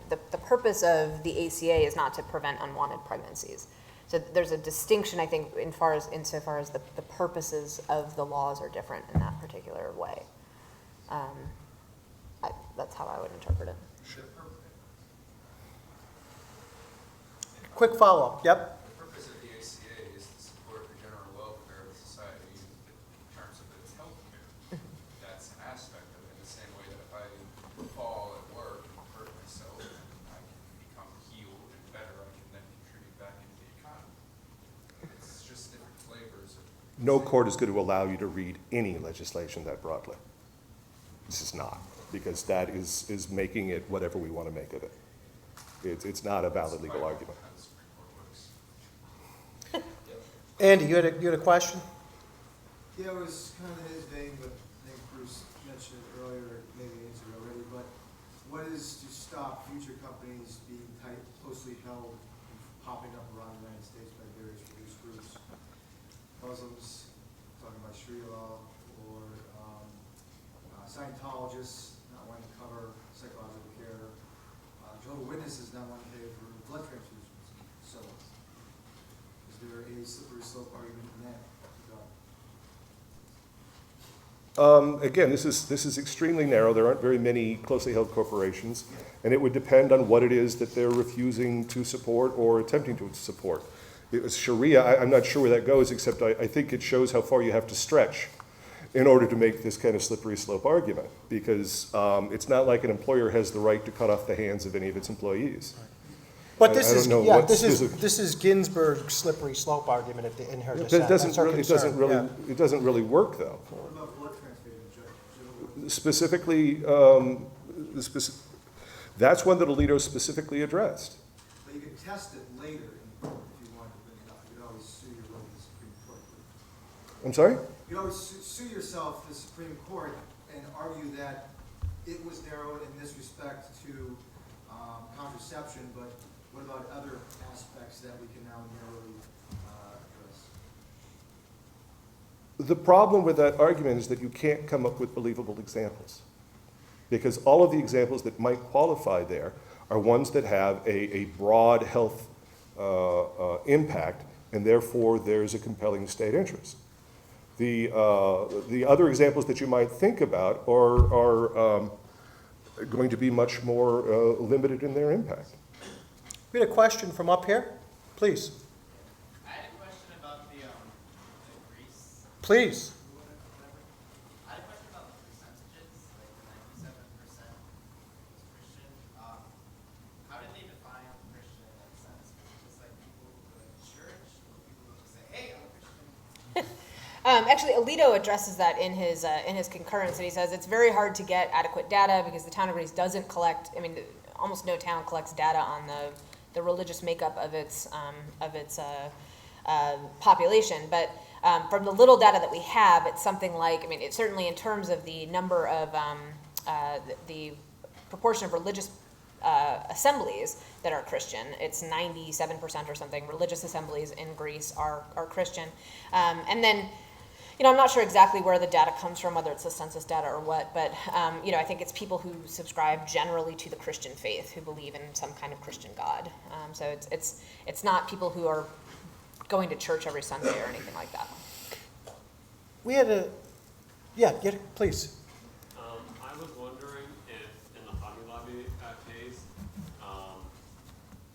C: the purpose of the ACA is not to prevent unwanted pregnancies. So there's a distinction, I think, insofar as the purposes of the laws are different in that particular way. That's how I would interpret it.
A: Quick follow-up, yep.
F: The purpose of the ACA is to support the general welfare of the society in terms of its health care. That's an aspect of it, in the same way that if I fall at work and hurt myself, and I can become healed and better, I can then contribute back into the economy. It's just different flavors of.
B: No court is going to allow you to read any legislation that broadly. This is not, because that is making it whatever we want to make of it. It's not a valid legal argument.
F: How the Supreme Court works.
A: Andy, you had a question?
G: Yeah, it was kind of in his vein, but I think Bruce mentioned it earlier, maybe answered it already, but what is to stop future companies being closely held and popping up around the United States by various religious groups? Muslims, talking about Sharia law, or Scientologists not wanting to cover psychological care, Jehovah's Witnesses not wanting to pay for blood transfusions, and so on. Is there a slippery slope argument in that regard?
B: Again, this is extremely narrow. There aren't very many closely held corporations, and it would depend on what it is that they're refusing to support or attempting to support. It was Sharia, I'm not sure where that goes, except I think it shows how far you have to stretch in order to make this kind of slippery slope argument, because it's not like an employer has the right to cut off the hands of any of its employees.
A: But
B: I
A: this
B: don't
A: is,
B: know
A: yeah,
B: what's
A: this is,
B: physical.
A: this is Ginsburg's slippery slope argument in her
B: But
A: dissent.
B: it
A: That's her concern, yeah.
B: doesn't really work, though.
G: What about blood transfusion, Jehovah's Witnesses?
B: Specifically, that's one that Alito specifically addressed.
G: But you can test it later in court if you want to bring it up. You can always sue your way to the Supreme Court.
B: I'm sorry?
G: You can always sue yourself to the Supreme Court and argue that it was narrowed in this respect to contraception, but what about other aspects that we can now narrowly address?
B: The problem with that argument is that you can't come up with believable examples, because all of the examples that might qualify there are ones that have a broad health impact, and therefore there's a compelling state interest. The other examples that you might think about are going to be much more limited in their impact.
A: We had a question from up here, please.
H: I had a question about the Greece.
A: Please.
H: I had a question about the percentages, like the 97% was Christian. How did they define Christian in that sense? Was it just like people who go to church, or people who just say, "Hey, I'm a Christian"?
C: Actually, Alito addresses that in his concurrence, and he says it's very hard to get adequate data because the town of Greece doesn't collect. I mean, almost no town collects data on the religious makeup of its population. But from the little data that we have, it's something like, I mean, it's certainly in terms of the number of the proportion of religious assemblies that are Christian. It's 97% or something. Religious assemblies in Greece are Christian, and then. I'm not sure exactly where the data comes from, whether it's the census data or what, but, I think it's people who subscribe generally to the Christian faith, who believe in some kind of Christian God. So it's not people who are going to church every Sunday or anything like that.
A: We had a, yeah, please.
I: I was wondering if, in the Hobby Lobby case,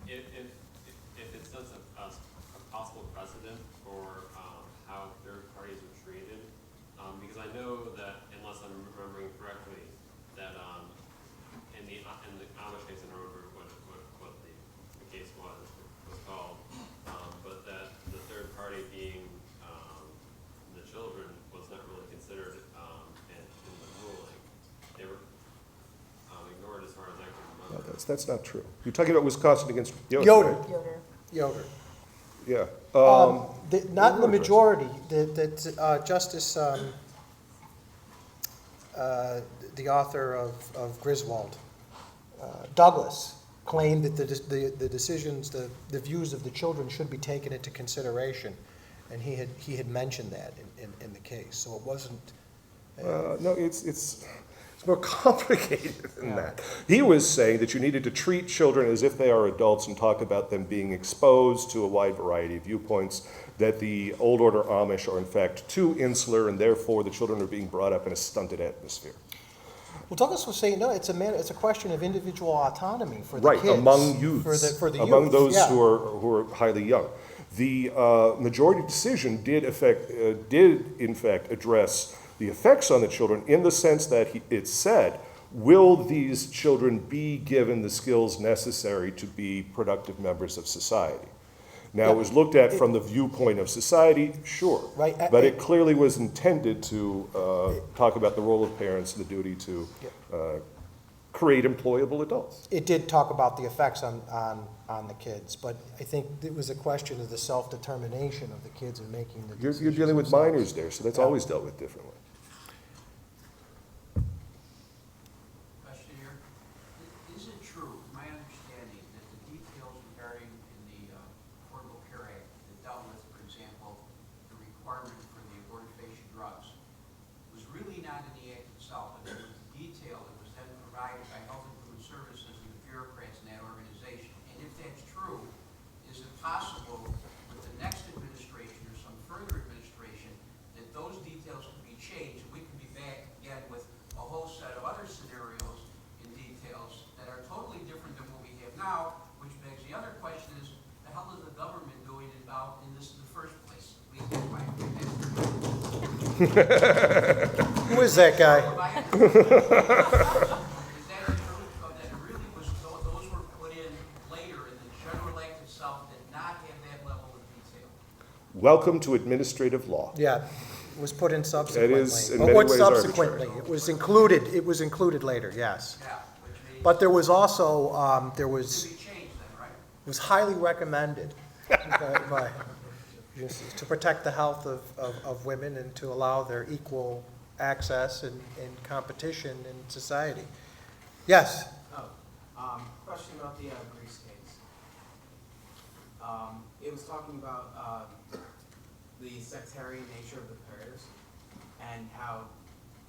I: if it sets a possible precedent for how third parties are treated, because I know that, unless I'm remembering correctly, that in the Amish case, I don't remember what the case was called, but that the third party being the children was not really considered in the ruling. They were ignored as far as I can
B: No,
I: remember.
B: that's not true. You're talking about Wisconsin against Yoder.
A: Yoder.
C: Yoder.
B: Yeah.
A: Not in the majority, that Justice, the author of Griswold, Douglas, claimed that the decisions, the views of the children should be taken into consideration, and he had mentioned that in the case. So it wasn't
B: No, it's more complicated than that. He was saying that you needed to treat children as if they are adults and talk about them being exposed to a wide variety of viewpoints, that the old order Amish are in fact too insular, and therefore the children are being brought up in a stunted atmosphere.
A: Well, Douglas was saying, no, it's a question of individual autonomy for the
B: Right,
A: kids.
B: among youths,
A: For the
B: among
A: youth,
B: those
A: yeah.
B: who are highly young. The majority decision did in fact address the effects on the children in the sense that it said, will these children be given the skills necessary to be productive members of society? Now, it was looked at from the viewpoint of society, sure.
A: Right,
B: But it clearly was intended to talk about the role of parents and the duty to create employable adults.
A: It did talk about the effects on the kids, but I think it was a question of the self-determination of the kids in making the decisions.
B: You're dealing with
A: themselves.
B: minors there, so that's
A: Yeah.
B: always dealt with differently.
J: Question here. Is it true, my understanding, that the details regarding in the Affordable Care Act that dealt with, for example, the requirement for the abortifacient drugs was really not in the act itself, but it was detail that was then provided by Health and Food Services and the bureaucrats in that organization? And if that's true, is it possible with the next administration or some further administration that those details could be changed and we could be back again with a whole set of other scenarios and details that are totally different than what we have now, which begs the other question is, the hell is the government doing involved in this in the first place? At least that's my opinion.
A: Who is that guy?
J: Is that true? That it really was, those were put in later and the general act itself did not have that level of detail?
B: Welcome to administrative law.
A: Yeah, it was put in subsequently.
B: It is in
A: But
B: many
A: what
B: ways
A: subsequently?
B: arbitrary.
A: It was included later, yes.
J: Yeah, which means
A: But there was also,
J: it could be changed then, right?
A: it was highly recommended to protect the health of women and to allow their equal access and competition in society. Yes?
H: Question about the Greece case. It was talking about the sectarian nature of the prayers and how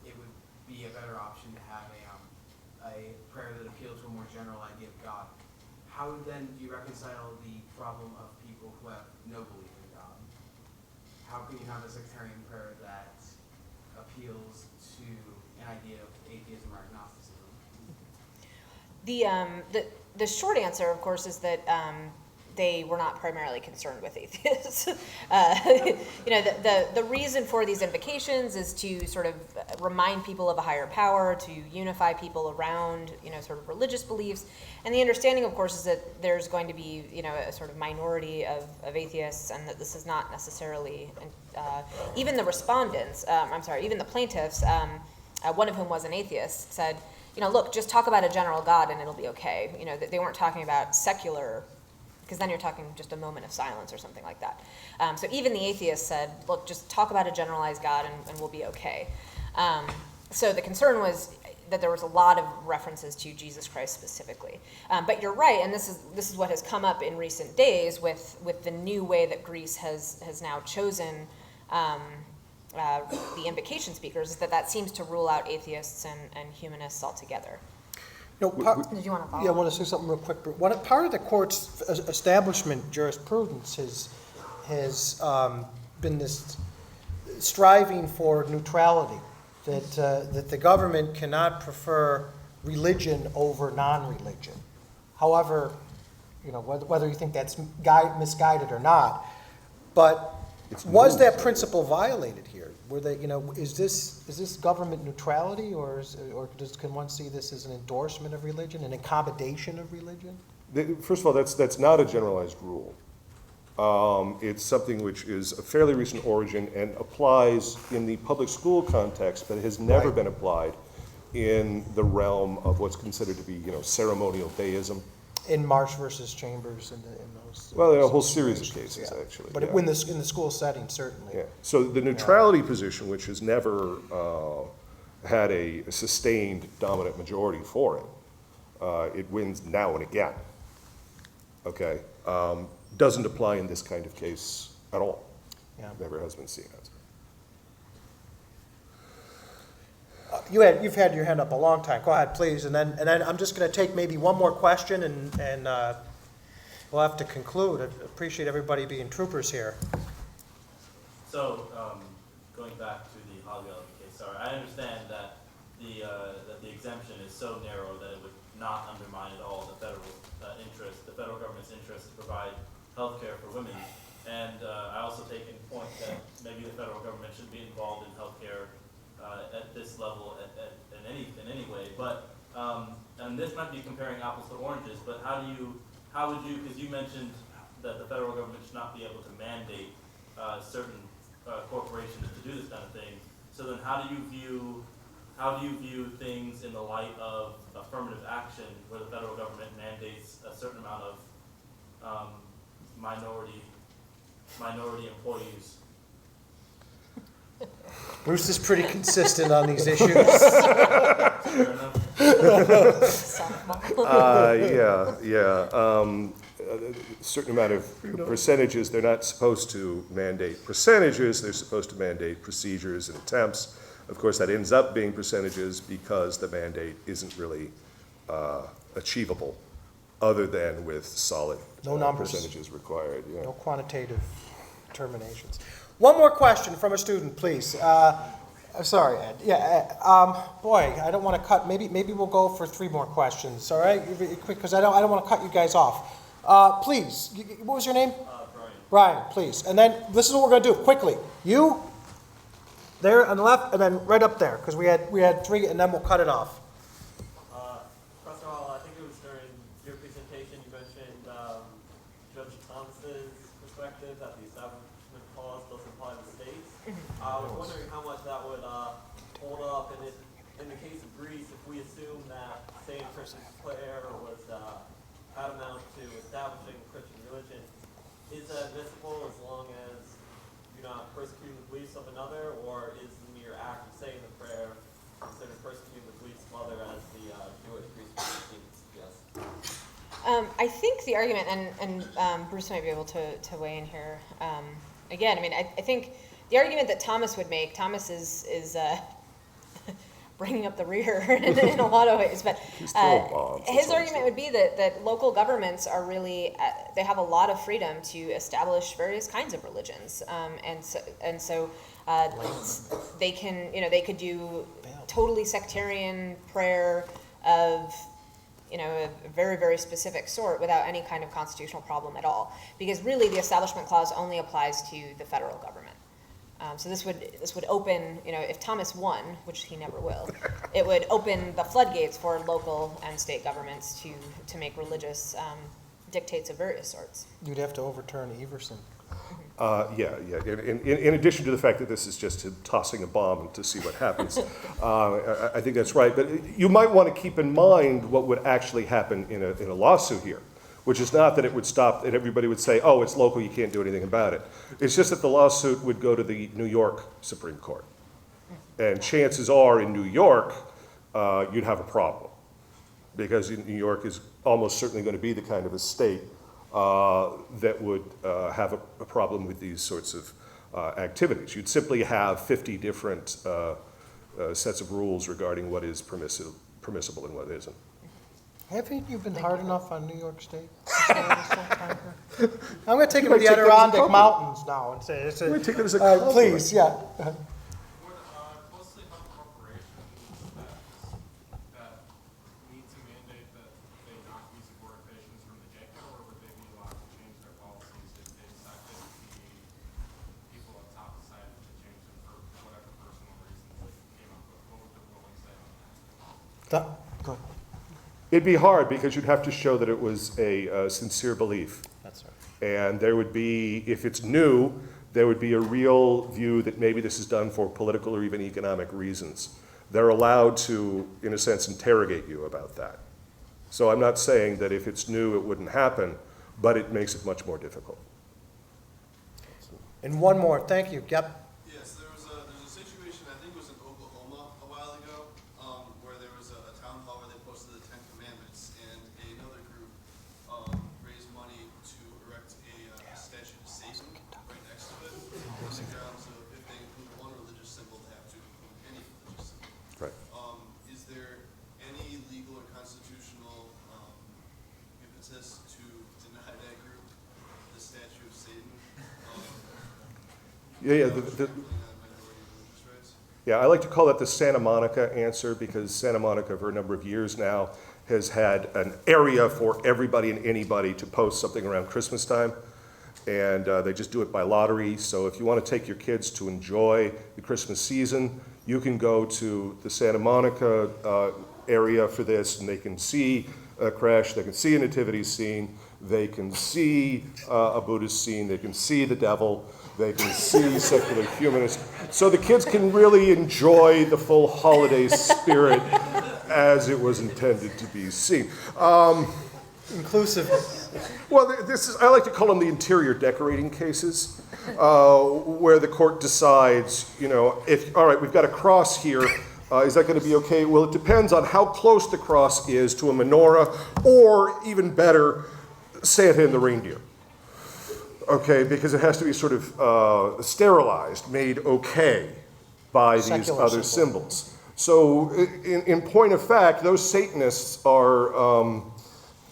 H: it would be a better option to have a prayer that appealed to a more general idea of God. How then do you reconcile the problem of people who have no belief in God? How can you have a sectarian prayer that appeals to an idea of atheism or agnosticism?
C: The short answer, of course, is that they were not primarily concerned with atheists. The reason for these invocations is to sort of remind people of a higher power, to unify people around, sort of religious beliefs. And the understanding, of course, is that there's going to be, a sort of minority of atheists, and that this is not necessarily, even the respondents, even the plaintiffs, one of whom was an atheist, said, look, just talk about a general God and it'll be okay. They weren't talking about secular, because then you're talking just a moment of silence or something like that. So even the atheist said, look, just talk about a generalized God and we'll be okay. So the concern was that there was a lot of references to Jesus Christ specifically. But you're right, and this is what has come up in recent days with the new way that Greece has now chosen the invocation speakers, is that seems to rule out atheists and humanists altogether. Did you want to follow?
A: Yeah, I want to say something real quick. Part of the court's establishment jurisprudence has been this striving for neutrality, that the government cannot prefer religion over non-religion. However, whether you think that's misguided or not, but was that principle violated here? Were they, is this government neutrality, or can one see this as an endorsement of religion, an accommodation of religion?
B: First of all, that's not a generalized rule. It's something which is a fairly recent origin and applies in the public school context, but has never been applied in the realm of what's considered to be, ceremonial deism.
A: In Marsh versus Chambers and in those.
B: Well, there are a whole series of cases,
A: Yeah.
B: actually.
A: But
B: yeah.
A: in the school setting, certainly.
B: Yeah. So the neutrality position, which has never had a sustained dominant majority for it, it wins now and again. Okay, doesn't apply in this kind of case at all.
A: Yeah.
B: Never has been seen as.
A: You've had your hand up a long time. Go ahead, please. And then I'm just going to take maybe one more question, and we'll have to conclude. I appreciate everybody being troopers here.
D: So, going back to the Holly Valley case, sorry, I understand that the exemption is so narrow that it would not undermine at all the federal interest, the federal government's interest to provide health care for women. And I also take in point that maybe the federal government should be involved in health care at this level in any way. But and this might be comparing apples to oranges. But how would you? Because you mentioned that the federal government should not be able to mandate certain corporations to do this kind of thing. So then, how do you view things in the light of affirmative action, where the federal government mandates a certain amount of minority employees?
A: Bruce is pretty consistent on these issues.
D: Fair enough.
B: A certain amount of percentages, they're not supposed to mandate percentages, they're supposed to mandate procedures and attempts. Of course, that ends up being percentages because the mandate isn't really achievable, other than with solid
A: No numbers.
B: percentages required. Yeah.
A: No quantitative determinations. One more question from a student, please. I'm sorry, Ed. Yeah, boy, I don't want to cut. Maybe we'll go for 3 more questions. All right, quick, because I don't want to cut you guys off. Please, what was your name?
D: Brian.
A: Brian, please. And then this is what we're going to do quickly. You there on the left, and then right up there, because we had 3, and then we'll cut it off.
K: First of all, I think it was during your presentation you mentioned Judge Thomas's perspective that the Establishment Clause doesn't apply to states. I was wondering how much that would hold up, and if, in the case of Greece, if we assume that saying Christian prayer was paramount to establishing Christian religion, is that admissible as long as you're not persecuting the beliefs of another, or is the mere act of saying the prayer considered persecuting the beliefs of other, as the Jewish Greece suggests?
C: I think the argument, and Bruce might be able to weigh in here. Again, I mean, I think the argument that Thomas would make, Thomas is bringing up the rear in a lot of ways, but his argument would be that local governments are really, they have a lot of freedom to establish various kinds of religions, and so they can, they could do totally sectarian prayer of a very, very specific sort without any kind of constitutional problem at all. Because really the Establishment Clause only applies to the federal government. So this would open, if Thomas won, which he never will, it would open the floodgates for local and state governments to make religious dictates of various sorts.
A: You'd have to overturn Everson.
B: In addition to the fact that this is just tossing a bomb to see what happens, I think that's right. But you might want to keep in mind what would actually happen in a lawsuit here, which is not that it would stop, that everybody would say, oh, it's local, you can't do anything about it. It's just that the lawsuit would go to the New York Supreme Court. And chances are in New York, you'd have a problem. Because New York is almost certainly going to be the kind of a state that would have a problem with these sorts of activities. You'd simply have 50 different sets of rules regarding what is permissible and what isn't.
A: Haven't you been hard enough on New York State? I'm going to take it to the Adirondack Mountains now and say,
B: take it as a compliment.
A: Please, yeah.
F: Would mostly health corporations that need to mandate that they not use aborted patients from the get-go, or would they be allowed to change their policies if they decided the people up top decided to change them for whatever personal reasons they came up with? What would the ruling say on that?
A: Go ahead.
B: It'd be hard because you'd have to show that it was a sincere belief.
A: That's right.
B: And there would be, if it's new, there would be a real view that maybe this is done for political or even economic reasons. They're allowed to, in a sense, interrogate you about that. So I'm not saying that if it's new, it wouldn't happen, but it makes it much more difficult.
A: And one more, thank you. Yep.
L: Yes, there's a situation, I think it was in Oklahoma a while ago, where there was a town hall where they posted the 10 Commandments, and another group raised money to erect a statue of Satan right next to it, on the grounds of if they include one religious symbol, they have to include any religious symbol.
B: Right. Yeah,
L: minority religious rights?
B: Yeah, I like to call that the Santa Monica answer because Santa Monica, for a number of years now, has had an area for everybody and anybody to post something around Christmas time. And they just do it by lottery. So if you want to take your kids to enjoy the Christmas season, you can go to the Santa Monica area for this, and they can see a creche, they can see a nativity scene, they can see a Buddhist scene, they can see the devil, they can see secular humanists. So the kids can really enjoy the full holiday spirit as it was intended to be seen.
A: Inclusive.
B: Well, I like to call them the interior decorating cases, where the court decides, all right, we've got a cross here. Is that going to be okay? Well, it depends on how close the cross is to a menorah, or even better, Santa and the reindeer. Okay, because it has to be sort of sterilized, made okay by these
A: Secular
B: other
A: symbol.
B: symbols. So, in point of fact, those Satanists are,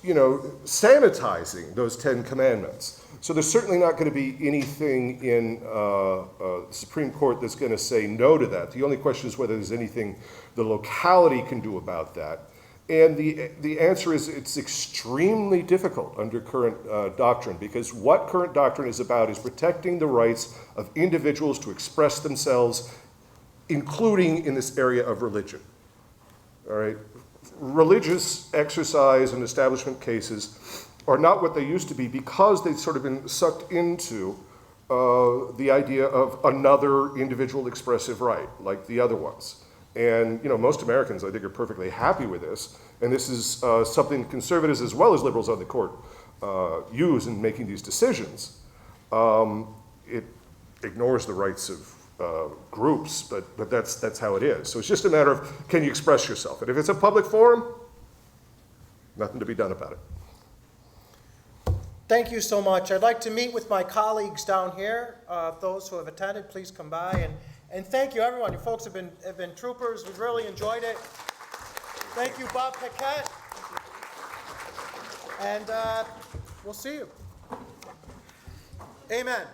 B: sanitizing those 10 commandments. So there's certainly not going to be anything in the Supreme Court that's going to say no to that. The only question is whether there's anything the locality can do about that. And the answer is it's extremely difficult under current doctrine, because what current doctrine is about is protecting the rights of individuals to express themselves, including in this area of religion. All right? Religious exercise and establishment cases are not what they used to be because they've sort of been sucked into the idea of another individual expressive right, like the other ones. And most Americans, I think, are perfectly happy with this. And this is something conservatives as well as liberals on the court use in making these decisions. It ignores the rights of groups, but that's how it is. So it's just a matter of, can you express yourself? And if it's a public forum, nothing to be done about it.
A: Thank you so much. I'd like to meet with my colleagues down here. Those who have attended, please come by. And thank you, everyone. You folks have been troopers. We've really enjoyed it. Thank you, Bob Paquette. And we'll see you. Amen.